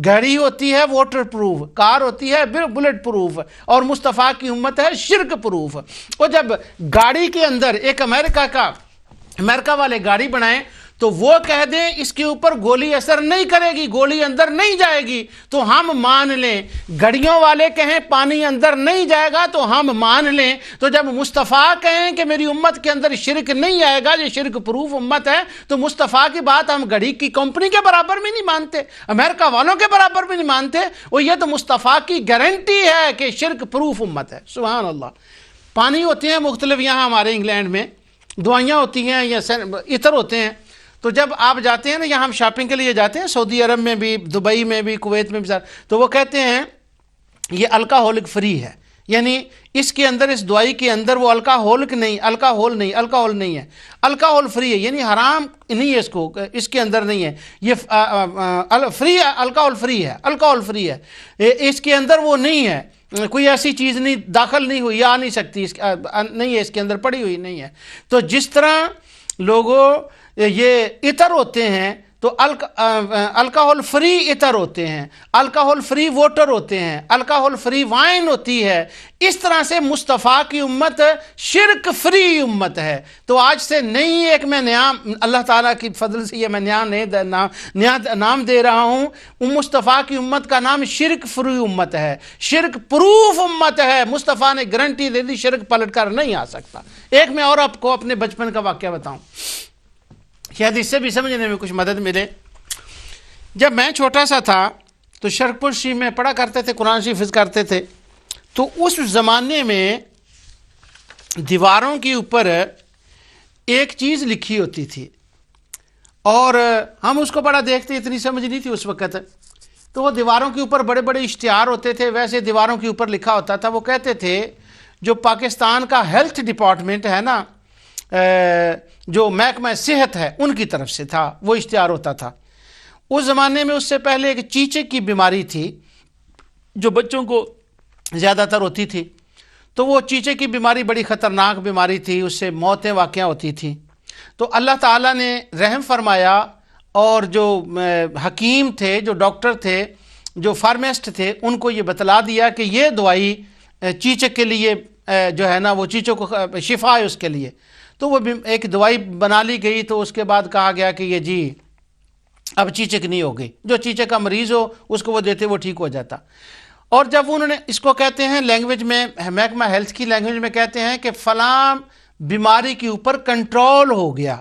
گھڑی ہوتی ہے واٹر پروف، کار ہوتی ہے بلٹ پروف، اور مصطفیٰ کی امت ہے شرک پروف۔ اور جب گاڑی کے اندر ایک امریکہ والے گاڑی بنائیں تو وہ کہہ دیں اس کے اوپر گولی اثر نہیں کرے گی، گولی اندر نہیں جائے گی، تو ہم مان لیں۔ گڑیوں والے کہیں پانی اندر نہیں جائے گا تو ہم مان لیں۔ تو جب مصطفیٰ کہیں کہ میری امت کے اندر شرک نہیں آئے گا، یہ شرک پروف امت ہے، تو مصطفیٰ کی بات ہم گھڑی کی کمپنی کے برابر بھی نہیں مانتے، امریکہ والوں کے برابر بھی نہیں مانتے، اور یہ تو مصطفیٰ کی گارنٹی ہے کہ شرک پروف امت ہے۔ سبحان اللہ۔ پانی ہوتے ہیں مختلف، یہاں ہمارے انگلینڈ میں دوائیاں ہوتی ہیں یا عطر ہوتے ہیں، تو جب آپ جاتے ہیں نا، یہاں ہم شاپنگ کے لیے جاتے ہیں سعودی عرب میں بھی، دبئی میں بھی، کویت میں بھی، تو وہ کہتے ہیں یہ الکاہولک فری ہے، یعنی اس کے اندر، اس دوائی کے اندر وہ الکاہول نہیں ہے، الکاہول فری ہے، یعنی حرام نہیں ہے اس کے اندر نہیں ہے، یہ فری ہے، الکاہول فری ہے، اس کے اندر وہ نہیں ہے، کوئی ایسی چیز نہیں داخل نہیں ہوئی، آ نہیں سکتی، نہیں ہے اس کے اندر پڑی ہوئی نہیں ہے۔ تو جس طرح لوگوں یہ عطر ہوتے ہیں تو الکاہول فری عطر ہوتے ہیں، الکاہول فری واٹر ہوتے ہیں، الکاہول فری وائن ہوتی ہے، اس طرح سے مصطفیٰ کی امت شرک فری امت ہے۔ تو آج سے نئی ایک میں نیا، اللہ تعالیٰ کی فضل سے یہ میں نیا نام دے رہا ہوں، مصطفیٰ کی امت کا نام شرک فری امت ہے، شرک پروف امت ہے۔ مصطفیٰ نے گارنٹی دے دی شرک پلٹ کر نہیں آ سکتا۔ ایک میں اور آپ کو اپنے بچپن کا واقعہ بتاؤں، شاید اس سے بھی سمجھنے میں کچھ مدد ملے۔ جب میں چھوٹا سا تھا تو شرکپور شریف میں پڑھا کرتے تھے، قرآن شریف حفظ کرتے تھے، تو اس زمانے میں دیواروں کے اوپر ایک چیز لکھی ہوتی تھی، اور ہم اس کو بڑا دیکھتے، اتنی سمجھ نہیں تھی اس وقت، تو وہ دیواروں کے اوپر بڑے بڑے اشتہار ہوتے تھے، ویسے دیواروں کے اوپر لکھا ہوتا تھا، وہ کہتے تھے جو پاکستان کا ہیلتھ ڈپارٹمنٹ ہے نا، جو محکمہ صحت ہے، ان کی طرف سے تھا وہ اشتہار ہوتا تھا۔ اس زمانے میں، اس سے پہلے ایک چیچک کی بیماری تھی جو بچوں کو زیادہ تر ہوتی تھی، تو وہ چیچک کی بیماری بڑی خطرناک بیماری تھی، اس سے موتیں واقع ہوتی تھیں۔ تو اللہ تعالیٰ نے رحم فرمایا، اور جو حکیم تھے، جو ڈاکٹر تھے، جو فارماسٹ تھے، ان کو یہ بتلا دیا کہ یہ دوائی چیچک کے لیے جو ہے نا، وہ چیچک کو شفا ہے اس کے لیے، تو وہ ایک دوائی بنا لی گئی۔ تو اس کے بعد کہا گیا کہ یہ جی اب چیچک نہیں ہوگی، جو چیچک کا مریض ہو اس کو وہ دیتے، وہ ٹھیک ہو جاتا۔ اور جب انہوں نے اس کو کہتے ہیں لینگویج میں، محکمہ ہیلتھ کی لینگویج میں کہتے ہیں کہ فلاں بیماری کے اوپر کنٹرول ہو گیا۔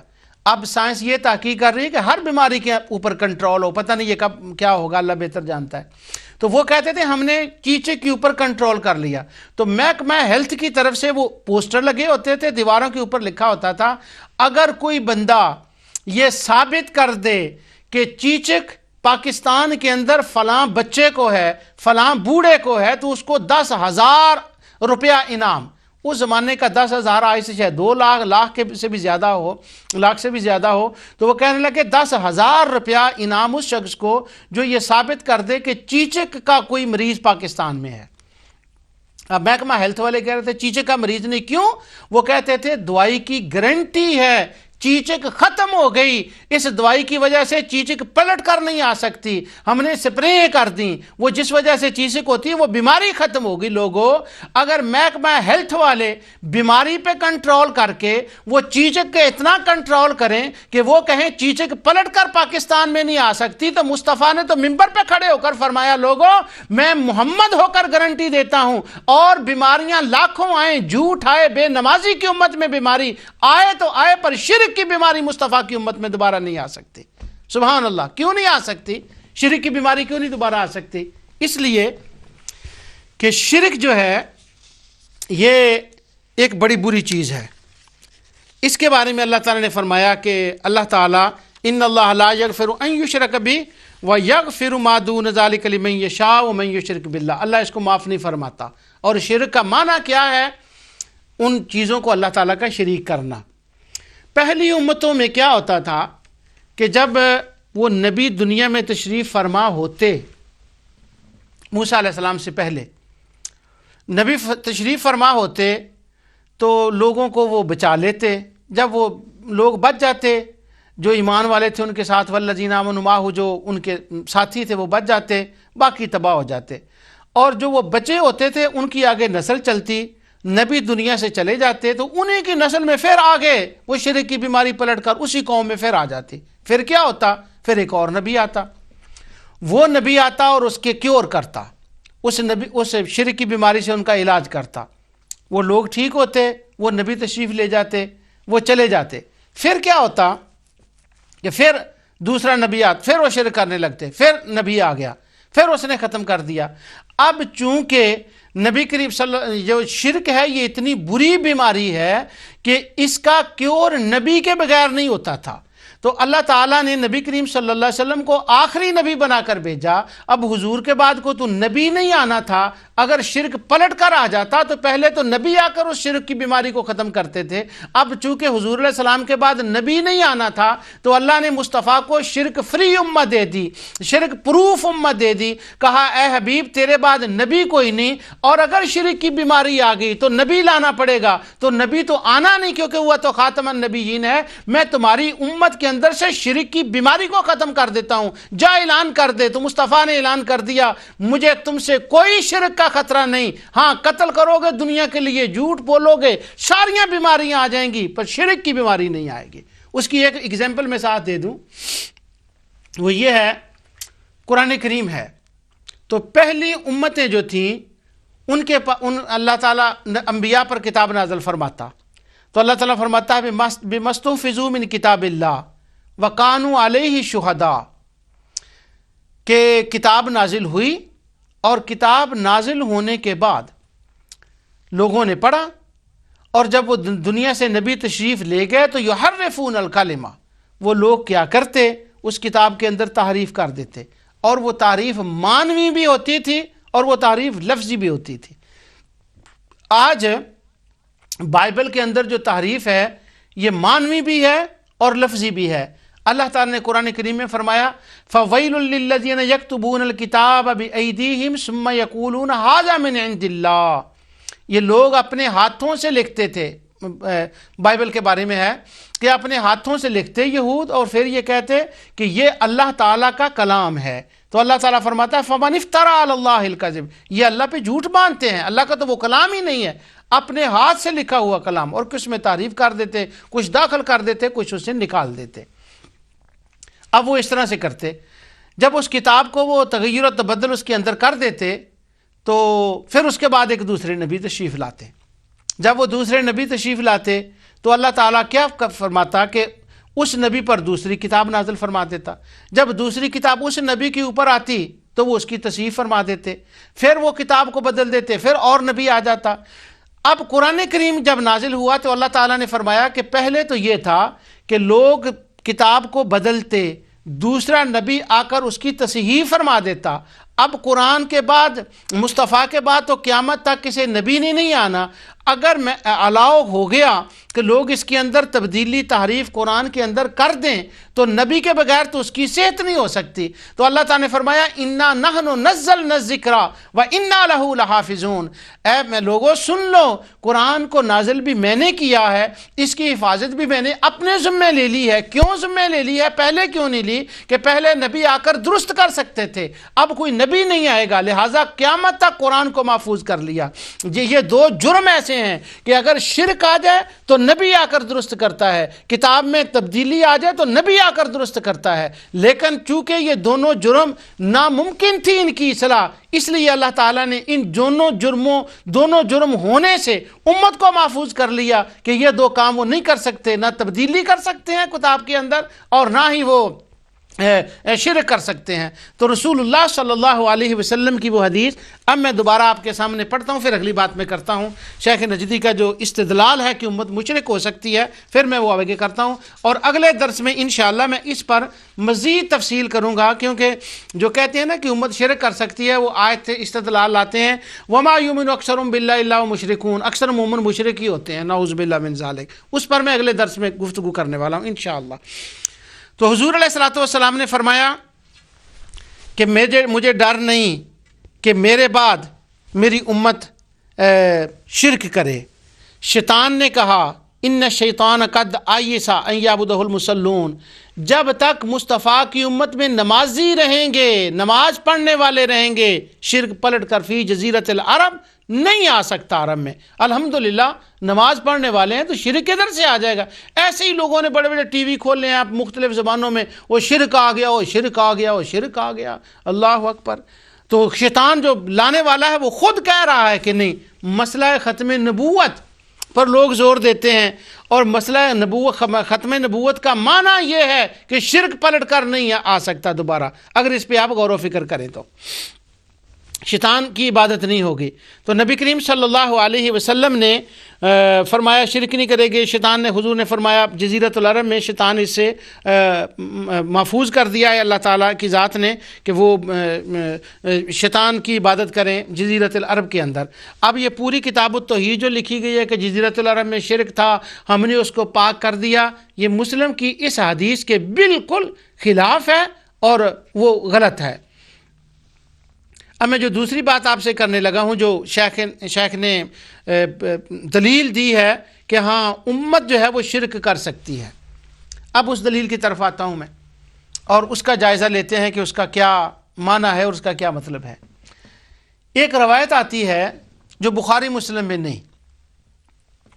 اب سائنس یہ تحقیق کر رہی ہے کہ ہر بیماری کے اوپر کنٹرول ہو، پتہ نہیں یہ کب کیا ہوگا، اللہ بہتر جانتا ہے۔ تو وہ کہتے تھے ہم نے چیچک کے اوپر کنٹرول کر لیا۔ تو محکمہ ہیلتھ کی طرف سے وہ پوسٹر لگے ہوتے تھے، دیواروں کے اوپر لکھا ہوتا تھا اگر کوئی بندہ یہ ثابت کر دے کہ چیچک پاکستان کے اندر فلاں بچے کو ہے، فلاں بوڑھے کو ہے، تو اس کو 10,000 روپیہ انعام۔ اس زمانے کا 10,000 آج سے شاید 2 لاکھ سے بھی زیادہ ہو، تو وہ کہنے لگے 10,000 روپیہ انعام اس شخص کو جو یہ ثابت کر دے کہ چیچک کا کوئی مریض پاکستان میں ہے۔ اب محکمہ ہیلتھ والے کہہ رہے تھے چیچک کا مریض نہیں، کیوں؟ وہ کہتے تھے دوائی کی گارنٹی ہے، چیچک ختم ہو گئی، اس دوائی کی وجہ سے چیچک پلٹ کر نہیں آ سکتی، ہم نے سپرے کر دیں، وہ جس وجہ سے چیچک ہوتی ہے وہ بیماری ختم ہوگی۔ لوگوں، اگر محکمہ ہیلتھ والے بیماری پہ کنٹرول کر کے وہ چیچک کے اتنا کنٹرول کریں کہ وہ کہیں چیچک پلٹ کر پاکستان میں نہیں آ سکتی، تو مصطفیٰ نے تو منبر پہ کھڑے ہو کر فرمایا لوگوں میں محمد ہو کر گارنٹی دیتا ہوں، اور بیماریاں لاکھوں آئیں، جھوٹ آئے، بے نمازی کی امت میں بیماری آئے تو آئے، پر شرک کی بیماری مصطفیٰ کی امت میں دوبارہ نہیں آ سکتی۔ سبحان اللہ، کیوں نہیں آ سکتی؟ شرک کی بیماری کیوں نہیں دوبارہ آ سکتی؟ اس لیے کہ شرک جو ہے یہ ایک بڑی بری چیز ہے۔ اس کے بارے میں اللہ تعالیٰ نے فرمایا کہ اللہ تعالیٰ ان اللہ لا یغفر ان یشرک بہ ویغفر ما دون ذلک لمن یشاء ومن یشرک باللہ، اللہ اس کو معاف نہیں فرماتا۔ اور شرک کا معنی کیا ہے؟ ان چیزوں کو اللہ تعالیٰ کا شریک کرنا۔ پہلی امتوں میں کیا ہوتا تھا کہ جب وہ نبی دنیا میں تشریف فرما ہوتے، موسیٰ علیہ السلام سے پہلے نبی تشریف فرما ہوتے تو لوگوں کو وہ بچا لیتے، جب وہ لوگ بچ جاتے جو ایمان والے تھے ان کے ساتھ، والذین آمنوا معہ، جو ان کے ساتھی تھے وہ بچ جاتے، باقی تباہ ہو جاتے، اور جو وہ بچے ہوتے تھے ان کی آگے نسل چلتی، نبی دنیا سے چلے جاتے تو انہیں کی نسل میں پھر آگے وہ شرک کی بیماری پلٹ کر اسی قوم میں پھر آ جاتی۔ پھر کیا ہوتا؟ پھر ایک اور نبی آتا، وہ نبی آتا اور اس کے کیور کرتا، اس شرک کی بیماری سے ان کا علاج کرتا، وہ لوگ ٹھیک ہوتے، وہ نبی تشریف لے جاتے، وہ چلے جاتے۔ پھر کیا ہوتا کہ پھر دوسرا نبی آتا، پھر وہ شرک کرنے لگتے، پھر نبی آ گیا، پھر اس نے ختم کر دیا۔ اب چونکہ نبی کریم جو شرک ہے یہ اتنی بری بیماری ہے کہ اس کا کیور نبی کے بغیر نہیں ہوتا تھا، تو اللہ تعالیٰ نے نبی کریم صلی اللہ علیہ وسلم کو آخری نبی بنا کر بھیجا۔ اب حضور کے بعد کو تو نبی نہیں آنا تھا، اگر شرک پلٹ کر آ جاتا تو پہلے تو نبی آ کر اس شرک کی بیماری کو ختم کرتے تھے۔ اب چونکہ حضور علیہ السلام کے بعد نبی نہیں آنا تھا تو اللہ نے مصطفیٰ کو شرک فری امت دے دی، شرک پروف امت دے دی، کہا اے حبیب تیرے بعد نبی کوئی نہیں، اور اگر شرک کی بیماری آ گئی تو نبی لانا پڑے گا، تو نبی تو آنا نہیں کیونکہ وہ تو خاتم النبیین ہے، میں تمہاری امت کے اندر سے شرک کی بیماری کو ختم کر دیتا ہوں، جا اعلان کر دے۔ تو مصطفیٰ نے اعلان کر دیا مجھے تم سے کوئی شرک کا خطرہ نہیں، ہاں قتل کرو گے دنیا کے لیے، جھوٹ بولو گے، ساریاں بیماریاں آ جائیں گی، پر شرک کی بیماری نہیں آئے گی۔ اس کی ایک ایگزامپل میں ساتھ دے دوں، وہ یہ ہے قرآن کریم ہے۔ تو پہلی امتیں جو تھیں ان اللہ تعالیٰ انبیاء پر کتاب نازل فرماتا، تو اللہ تعالیٰ فرماتا ہے بِمَسْتُحْفِظُوا مِنْ کتاب اللہ وَقَانُوا عَلَيْهِ شُهَدَاءَ، کہ کتاب نازل ہوئی، اور کتاب نازل ہونے کے بعد لوگوں نے پڑھا، اور جب وہ دنیا سے نبی تشریف لے گئے تو یحرفون الکلمہ، وہ لوگ کیا کرتے اس کتاب کے اندر تحریف کر دیتے، اور وہ تعریف معنوی بھی ہوتی تھی اور وہ تعریف لفظی بھی ہوتی تھی۔ آج بائبل کے اندر جو تحریف ہے یہ معنوی بھی ہے اور لفظی بھی ہے۔ اللہ تعالیٰ نے قرآن کریم میں فرمایا فَوَيْلٌ لِّلَّذِينَ يَكْتُبُونَ الْكِتَابَ بِأَيْدِيهِمْ ثُمَّ يَقُولُونَ هَٰذَا مِنْ عِندِ اللَّهِ، یہ لوگ اپنے ہاتھوں سے لکھتے تھے، بائبل کے بارے میں ہے کہ اپنے ہاتھوں سے لکھتے یہود، اور پھر یہ کہتے کہ یہ اللہ تعالیٰ کا کلام ہے۔ تو اللہ تعالیٰ فرماتا ہے فَمَنِ افْتَرَىٰ عَلَى اللَّهِ الْكَذِبَ، یہ اللہ پہ جھوٹ باندھتے ہیں، اللہ کا تو وہ کلام ہی نہیں ہے، اپنے ہاتھ سے لکھا ہوا کلام، اور کچھ میں تعریف کر دیتے، کچھ داخل کر دیتے، کچھ اسے نکال دیتے۔ اب وہ اس طرح سے کرتے، جب اس کتاب کو وہ تغیر و تبدل اس کے اندر کر دیتے تو پھر اس کے بعد ایک دوسرے نبی تشریف لاتے۔ جب وہ دوسرے نبی تشریف لاتے تو اللہ تعالیٰ کیا فرماتا کہ اس نبی پر دوسری کتاب نازل فرما دیتا، جب دوسری کتاب اس نبی کے اوپر آتی تو وہ اس کی تصحیح فرما دیتے، پھر وہ کتاب کو بدل دیتے، پھر اور نبی آ جاتا۔ اب قرآن کریم جب نازل ہوا تو اللہ تعالیٰ نے فرمایا کہ پہلے تو یہ تھا کہ لوگ کتاب کو بدلتے، دوسرا نبی آ کر اس کی تصحیح فرما دیتا، اب قرآن کے بعد، مصطفیٰ کے بعد تو قیامت تک کسی نبی نے نہیں آنا۔ اگر میں الاؤ ہو گیا کہ لوگ اس کے اندر تبدیلی تحریف قرآن کے اندر کر دیں تو نبی کے بغیر تو اس کی صحت نہیں ہو سکتی۔ تو اللہ تعالیٰ نے فرمایا انا نحن نزلنا الذکر و انا لہ لحافظون، اے میں لوگوں سن لو، قرآن کو نازل بھی میں نے کیا ہے، اس کی حفاظت بھی میں نے اپنے ذمے لے لی ہے۔ کیوں ذمے لے لی ہے؟ پہلے کیوں نہیں لی؟ کہ پہلے نبی آ کر درست کر سکتے تھے، اب کوئی نبی نہیں آئے گا، لہٰذا قیامت تک قرآن کو محفوظ کر لیا۔ یہ دو جرم ایسے ہیں کہ اگر شرک آ جائے تو نبی آ کر درست کرتا ہے، کتاب میں تبدیلی آ جائے تو نبی آ کر درست کرتا ہے، لیکن چونکہ یہ دونوں جرم ناممکن تھی ان کی اصلاح، اس لیے اللہ تعالیٰ نے ان دونوں جرم ہونے سے امت کو محفوظ کر لیا کہ یہ دو کام وہ نہیں کر سکتے، نہ تبدیلی کر سکتے ہیں کتاب کے اندر اور نہ ہی وہ شرک کر سکتے ہیں۔ تو رسول اللہ صلی اللہ علیہ وسلم کی وہ حدیث اب میں دوبارہ آپ کے سامنے پڑھتا ہوں، پھر اگلی بات میں کرتا ہوں۔ شیخ نجدی کا جو استدلال ہے کہ امت مشرک ہو سکتی ہے، پھر میں وہ آگے کرتا ہوں، اور اگلے درس میں انشاءاللہ میں اس پر مزید تفصیل کروں گا، کیونکہ جو کہتے ہیں نا کہ امت شرک کر سکتی ہے، وہ آیت استدلال لاتے ہیں وما یؤمن اکثرهم باللہ الا وهم مشرکون، اکثر مومن مشرک ہی ہوتے ہیں، نعوذ باللہ من ذالک۔ اس پر میں اگلے درس میں گفتگو کرنے والا ہوں انشاءاللہ۔ تو حضور علیہ الصلوۃ والسلام نے فرمایا کہ مجھے ڈر نہیں کہ میرے بعد میری امت شرک کرے۔ شیطان نے کہا ان الشیطان قد آئس ان یعبدہ المصلون، جب تک مصطفیٰ کی امت میں نمازی رہیں گے، نماز پڑھنے والے رہیں گے، شرک پلٹ کر فی جزیرت العرب نہیں آ سکتا عرب میں۔ الحمدللہ نماز پڑھنے والے ہیں تو شرک ادھر سے آ جائے گا۔ ایسے ہی لوگوں نے بڑے بڑے ٹی وی کھول لے ہیں آپ مختلف زبانوں میں، وہ شرک آ گیا، وہ شرک آ گیا، وہ شرک آ گیا، اللہ اکبر۔ تو شیطان جو لانے والا ہے وہ خود کہہ رہا ہے کہ نہیں، مسئلہ ختم نبوت پر لوگ زور دیتے ہیں، اور مسئلہ ختم نبوت کا معنی یہ ہے کہ شرک پلٹ کر نہیں آ سکتا دوبارہ، اگر اس پہ آپ غور و فکر کریں تو شیطان کی عبادت نہیں ہوگی۔ تو نبی کریم صلی اللہ علیہ وسلم نے فرمایا شرک نہیں کرے گے۔ شیطان نے، حضور نے فرمایا جزیرت العرب میں شیطان اس سے محفوظ کر دیا ہے اللہ تعالیٰ کی ذات نے کہ وہ شیطان کی عبادت کریں جزیرت العرب کے اندر۔ اب یہ پوری کتاب التوحید جو لکھی گئی ہے کہ جزیرت العرب میں شرک تھا، ہم نے اس کو پاک کر دیا، یہ مسلم کی اس حدیث کے بالکل خلاف ہے اور وہ غلط ہے۔ اب میں جو دوسری بات آپ سے کرنے لگا ہوں، جو شیخ نے دلیل دی ہے کہ ہاں امت جو ہے وہ شرک کر سکتی ہے، اب اس دلیل کی طرف آتا ہوں میں اور اس کا جائزہ لیتے ہیں کہ اس کا کیا معنی ہے اور اس کا کیا مطلب ہے۔ ایک روایت آتی ہے جو بخاری مسلم میں نہیں،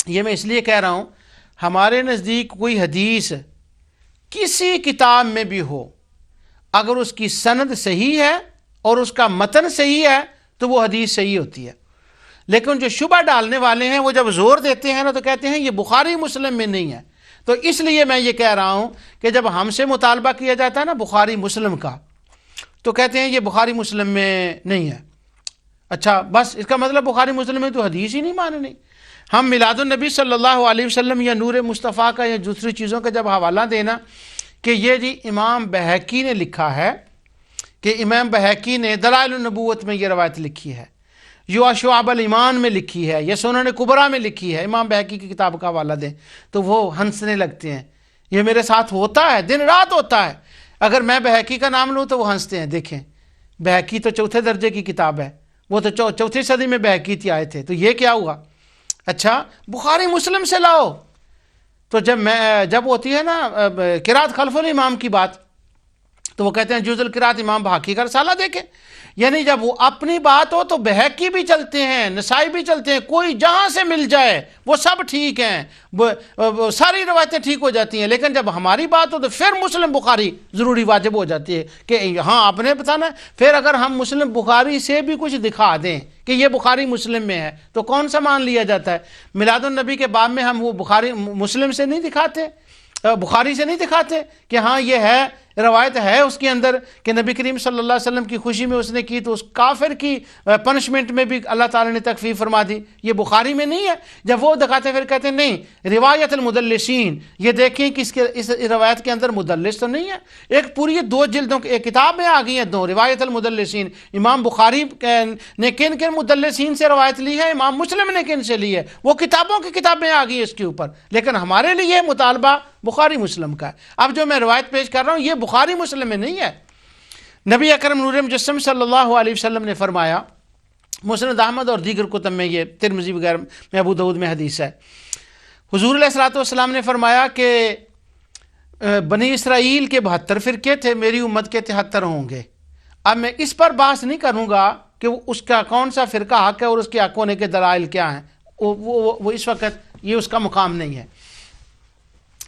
یہ میں اس لیے کہہ رہا ہوں، ہمارے نزدیک کوئی حدیث کسی کتاب میں بھی ہو، اگر اس کی سند صحیح ہے اور اس کا متن صحیح ہے تو وہ حدیث صحیح ہوتی ہے، لیکن جو شبہ ڈالنے والے ہیں وہ جب زور دیتے ہیں نا تو کہتے ہیں یہ بخاری مسلم میں نہیں ہے۔ تو اس لیے میں یہ کہہ رہا ہوں کہ جب ہم سے مطالبہ کیا جاتا ہے نا بخاری مسلم کا، تو کہتے ہیں یہ بخاری مسلم میں نہیں ہے۔ اچھا بس اس کا مطلب بخاری مسلم میں تو حدیث ہی نہیں ماننی۔ ہم میلاد النبی صلی اللہ علیہ وسلم یا نور مصطفیٰ کا یا دوسری چیزوں کا جب حوالہ دینا کہ یہ جی امام بہقی نے لکھا ہے، کہ امام بہقی نے دلائل النبوت میں یہ روایت لکھی ہے، یا شعب الایمان میں لکھی ہے، یا سنن کبریٰ میں لکھی ہے، امام بہقی کی کتاب کا حوالہ دیں تو وہ ہنسنے لگتے ہیں۔ یہ میرے ساتھ ہوتا ہے، دن رات ہوتا ہے، اگر میں بہقی کا نام لوں تو وہ ہنستے ہیں۔ دیکھیں بہقی تو چوتھے درجے کی کتاب ہے، وہ تو چوتھی صدی میں بہقی تھی آئے تھے، تو یہ کیا ہوا؟ اچھا بخاری مسلم سے لاؤ۔ تو جب ہوتی ہے نا قرات خلف الامام کی بات تو وہ کہتے ہیں جز القرات امام بہقی کا رسالہ دیکھیں، یعنی جب وہ اپنی بات ہو تو بہقی بھی چلتے ہیں، نسائی بھی چلتے ہیں، کوئی جہاں سے مل جائے وہ سب ٹھیک ہیں، ساری روایتیں ٹھیک ہو جاتی ہیں، لیکن جب ہماری بات ہو تو پھر مسلم بخاری ضروری واجب ہو جاتی ہے کہ ہاں آپ نے بتانا ہے۔ پھر اگر ہم مسلم بخاری سے بھی کچھ دکھا دیں کہ یہ بخاری مسلم میں ہے تو کون سا مان لیا جاتا ہے؟ میلاد النبی کے باب میں ہم وہ بخاری مسلم سے نہیں دکھاتے، بخاری سے نہیں دکھاتے کہ ہاں یہ ہے روایت ہے اس کے اندر کہ نبی کریم صلی اللہ علیہ وسلم کی خوشی میں اس نے کی تو اس کافر کی پنشمنٹ میں بھی اللہ تعالیٰ نے تخفیف فرما دی. یہ بخاری میں نہیں ہے. جب وہ دکھاتے پھر کہتے ہیں نہیں روایت المدلسین، یہ دیکھیں کہ اس روایت کے اندر مدلس تو نہیں ہے. ایک پوری 2 جلدوں کی ایک کتاب میں آ گئی ہیں 2 روایت المدلسین. امام بخاری نے کن کن مدلسین سے روایت لی ہے، امام مسلم نے کن سے لی ہے، وہ کتابوں کی کتابیں آ گئی ہیں اس کے اوپر. لیکن ہمارے لیے مطالبہ بخاری مسلم کا ہے. اب جو میں روایت پیش کر رہا ہوں یہ بخاری مسلم میں نہیں ہے. نبی اکرم نور مجسم صلی اللہ علیہ وسلم نے فرمایا، مسند احمد اور دیگر کتب میں، یہ ترمذی وغیرہ میں، ابو داؤد میں حدیث ہے، حضور علیہ الصلوۃ والسلام نے فرمایا کہ بنی اسرائیل کے 72 فرقے تھے، میری امت کے 73 ہوں گے. اب میں اس پر بحث نہیں کروں گا کہ اس کا کون سا فرقہ حق ہے اور اس کے حق ہونے کے دلائل کیا ہیں، وہ اس وقت یہ اس کا مقام نہیں ہے.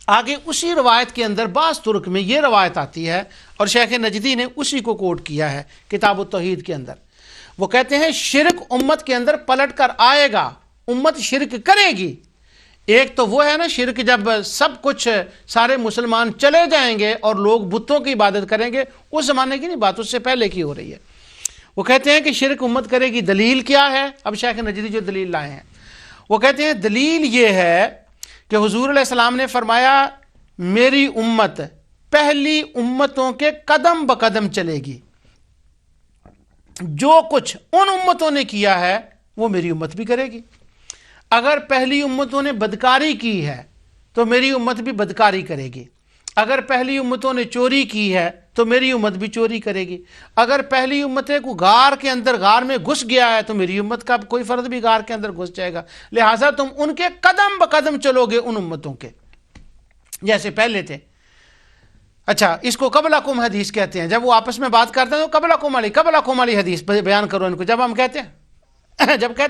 آگے اسی روایت کے اندر بعض طرق میں یہ روایت آتی ہے اور شیخ نجدی نے اسی کو کوٹ کیا ہے کتاب التوحید کے اندر. وہ کہتے ہیں شرک امت کے اندر پلٹ کر آئے گا، امت شرک کرے گی. ایک تو وہ ہے نا شرک جب سب کچھ سارے مسلمان چلے جائیں گے اور لوگ بتوں کی عبادت کریں گے، اس زمانے کی نہیں بات، اس سے پہلے کی ہو رہی ہے. وہ کہتے ہیں کہ شرک امت کرے گی. دلیل کیا ہے؟ اب شیخ نجدی جو دلیل لائے ہیں وہ کہتے ہیں دلیل یہ ہے کہ حضور علیہ السلام نے فرمایا میری امت پہلی امتوں کے قدم بقدم چلے گی. جو کچھ ان امتوں نے کیا ہے وہ میری امت بھی کرے گی. اگر پہلی امتوں نے بدکاری کی ہے تو میری امت بھی بدکاری کرے گی. اگر پہلی امتوں نے چوری کی ہے تو میری امت بھی چوری کرے گی. اگر پہلی امتیں کو غار کے اندر غار میں گھس گیا ہے تو میری امت کا کوئی فرد بھی غار کے اندر گھس جائے گا. لہٰذا تم ان کے قدم بقدم چلو گے، ان امتوں کے جیسے پہلے تھے. اچھا، اس کو قبلکم حدیث کہتے ہیں. جب وہ آپس میں بات کرتے ہیں تو قبلکم علی حدیث بیان کرو ان کو. جب ہم کہتے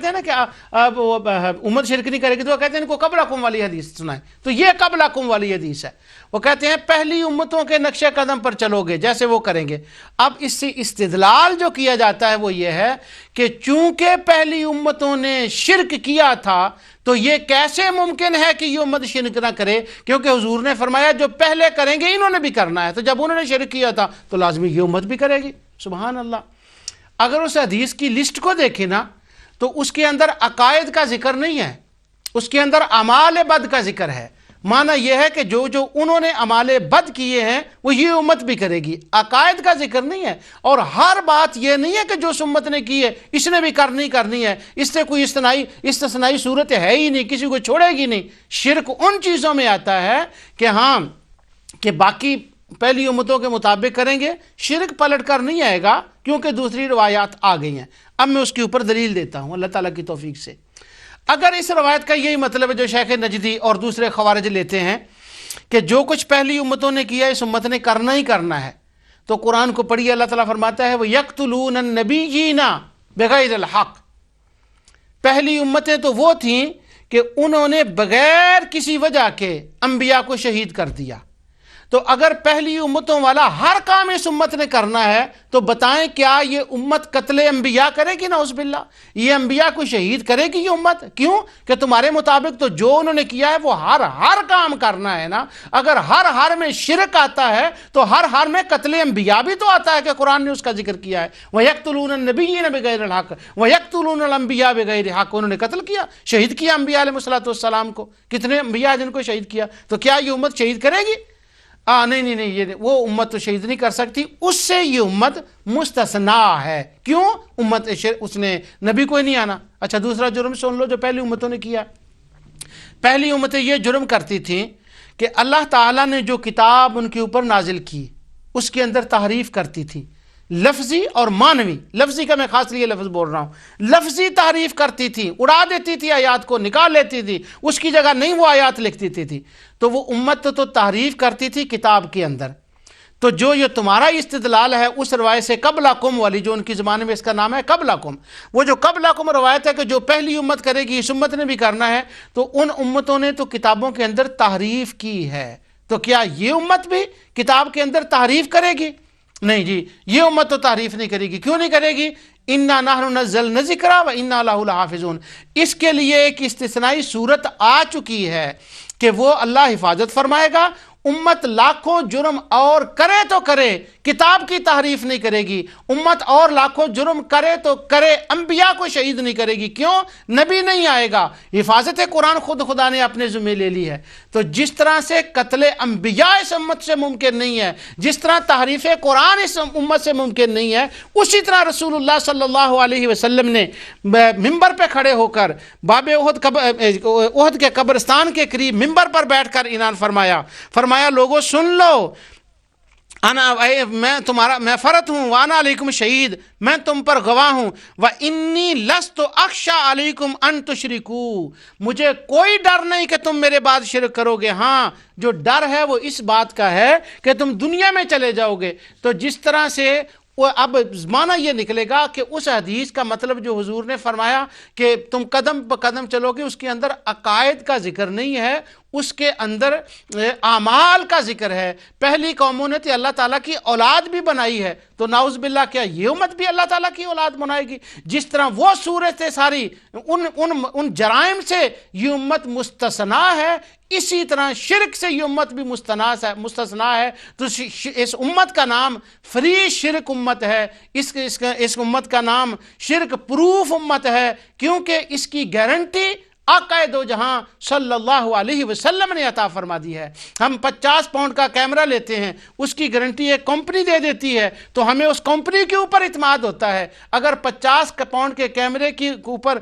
ہیں نا کہ امت شرک نہیں کرے گی تو وہ کہتے ہیں ان کو قبلکم والی حدیث سنائیں. تو یہ قبلکم والی حدیث ہے. وہ کہتے ہیں پہلی امتوں کے نقش قدم پر چلو گے جیسے وہ کریں گے. اب اس سے استدلال جو کیا جاتا ہے وہ یہ ہے کہ چونکہ پہلی امتوں نے شرک کیا تھا تو یہ کیسے ممکن ہے کہ یہ امت شرک نہ کرے، کیونکہ حضور نے فرمایا جو پہلے کریں گے انہوں نے بھی کرنا ہے. تو جب انہوں نے شرک کیا تھا تو لازمی یہ امت بھی کرے گی. سبحان اللہ. اگر اس حدیث کی لسٹ کو دیکھیں نا تو اس کے اندر عقائد کا ذکر نہیں ہے، اس کے اندر اعمال بد کا ذکر ہے. معنی یہ ہے کہ جو انہوں نے اعمال بد کیے ہیں وہ یہ امت بھی کرے گی. عقائد کا ذکر نہیں ہے. اور ہر بات یہ نہیں ہے کہ جو امت نے کی ہے اس نے بھی کرنی ہے، اس سے کوئی استثنائی صورت ہے ہی نہیں، کسی کو چھوڑے گی نہیں. شرک ان چیزوں میں آتا ہے کہ ہاں کہ باقی پہلی امتوں کے مطابق کریں گے، شرک پلٹ کر نہیں آئے گا کیونکہ دوسری روایات آ گئی ہیں. اب میں اس کے اوپر دلیل دیتا ہوں اللہ تعالیٰ کی توفیق سے. اگر اس روایت کا یہی مطلب ہے جو شیخ نجدی اور دوسرے خوارج لیتے ہیں کہ جو کچھ پہلی امتوں نے کیا اس امت نے کرنا ہی کرنا ہے، تو قرآن کو پڑھیے. اللہ تعالیٰ فرماتا ہے وَيَقْتُلُونَ النَّبِيِّينَ بِغَيْرِ الْحَقِّ. پہلی امتیں تو وہ تھیں کہ انہوں نے بغیر کسی وجہ کے انبیاء کو شہید کر دیا. تو اگر پہلی امتوں والا ہر کام اس امت نے کرنا ہے تو بتائیں کیا یہ امت قتل انبیاء کرے گی؟ نعوذ باللہ. یہ انبیاء کو شہید کرے گی یہ امت؟ کیوں کہ تمہارے مطابق تو جو انہوں نے کیا ہے وہ ہر کام کرنا ہے نا. اگر ہر میں شرک آتا ہے تو ہر میں قتل انبیاء بھی تو آتا ہے کہ قرآن نے اس کا ذکر کیا ہے. وَيَقْتُلُونَ النَّبِيِّينَ بِغَيْرِ الْحَقِّ وَيَقْتُلُونَ الْأَنْبِيَاءَ بِغَيْرِ حَقٍّ. انہوں نے قتل کیا، شہید کیا انبیاء علیہ السلام کو. کتنے انبیاء جن کو شہید کیا. تو کیا یہ امت شہید کرے گی؟ نہیں، یہ وہ امت تو شہید نہیں کر سکتی. اس سے یہ امت مستثنا ہے. کیوں؟ امت اس نے نبی کو ہی نہیں آنا. اچھا، دوسرا جرم سن لو جو پہلی امتوں نے کیا. پہلی امتیں یہ جرم کرتی تھیں کہ اللہ تعالیٰ نے جو کتاب ان کے اوپر نازل کی اس کے اندر تحریف کرتی تھی، لفظی اور معنوی. لفظی کا میں خاص لیے لفظ بول رہا ہوں. لفظی تحریف کرتی تھی، اڑا دیتی تھی آیات کو، نکال لیتی تھی، اس کی جگہ نہیں وہ آیات لکھتی تھی. تو وہ امت تو تحریف کرتی تھی کتاب کے اندر. تو جو یہ تمہارا استدلال ہے اس روایت سے قبلکم والی، جو ان کی زبان میں اس کا نام ہے قبلکم، وہ جو قبلکم روایت ہے کہ جو پہلی امت کرے گی اس امت نے بھی کرنا ہے، تو ان امتوں نے تو کتابوں کے اندر تحریف کی ہے. تو کیا یہ امت بھی کتاب کے اندر تحریف کرے گی؟ نہیں جی، یہ امت تو تعریف نہیں کرے گی. کیوں نہیں کرے گی؟ اِنَّا نَحْنُ نَزَّلْنَا الذِّکْرَ وَإِنَّا لَهُ لَحَافِظُونَ. اس کے لیے ایک استثنائی صورت آ چکی ہے کہ وہ اللہ حفاظت فرمائے گا امت لاکھوں جرم اور کرے تو کرے، کتاب کی تحریف نہیں کرے گی، امت اور لاکھوں جرم کرے تو کرے، انبیاء کو شہید نہیں کرے گی۔ کیوں؟ نبی نہیں آئے گا۔ حفاظت قرآن خود خدا نے اپنے ذمہ لے لی ہے۔ تو جس طرح سے قتل انبیاء اس امت سے ممکن نہیں ہے، جس طرح تحریف قرآن اس امت سے ممکن نہیں ہے، اسی طرح رسول اللہ صلی اللہ علیہ وسلم نے ممبر پہ کھڑے ہو کر باب احد کے قبرستان کے قریب ممبر پر بیٹھ کر اعلان فرمایا لوگوں سن لو، میں فرت ہوں، وانا علیکم شہید، میں تم پر گواہ ہوں، وانی لست اخشی علیکم ان تشرکو، مجھے کوئی ڈر نہیں کہ تم میرے بعد شرک کرو گے، ہاں جو ڈر ہے وہ اس بات کا ہے کہ تم دنیا میں چلے جاؤ گے۔ تو جس طرح سے وہ اب معنی یہ نکلے گا کہ اس حدیث کا مطلب جو حضور نے فرمایا کہ تم قدم بہ قدم چلو گے، اس کے اندر عقائد کا ذکر نہیں ہے، اس کے اندر اعمال کا ذکر ہے۔ پہلی قوموں نے تو اللہ تعالیٰ کی اولاد بھی بنائی ہے، تو نعوذ باللہ کیا یہ امت بھی اللہ تعالیٰ کی اولاد بنائے گی؟ جس طرح وہ صورت سے ساری ان جرائم سے یہ امت مستثنا ہے، اسی طرح شرک سے یہ امت بھی مستثنا ہے۔ تو اس امت کا نام فری شرک امت ہے، اس امت کا نام شرک پروف امت ہے، کیونکہ اس کی گارنٹی آقا دو جہاں صلی اللہ علیہ وسلم نے عطا فرما دی ہے۔ ہم 50 پاؤنڈ کا کیمرہ لیتے ہیں، اس کی گارنٹی ایک کمپنی دے دیتی ہے، تو ہمیں اس کمپنی کے اوپر اعتماد ہوتا ہے۔ اگر 50 پاؤنڈ کے کیمرے کے اوپر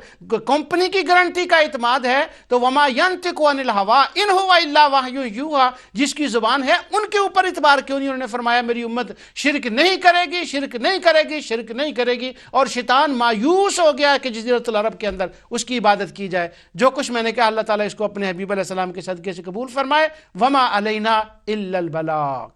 کمپنی کی گارنٹی کا اعتماد ہے تو وما ینطق عن الہوا ان ہوا الا وحی یوحی، جس کی زبان ہے ان کے اوپر اعتبار کیوں نہیں؟ انہوں نے فرمایا میری امت شرک نہیں کرے گی، شرک نہیں کرے گی، شرک نہیں کرے گی، اور شیطان مایوس ہو گیا کہ جزیرۃ العرب کے اندر اس کی عبادت کی جائے۔ جو کچھ میں نے کہا اللہ تعالیٰ اس کو اپنے حبیب علیہ السلام کے صدقے سے قبول فرمائے۔ وما علینا الا البلاغ۔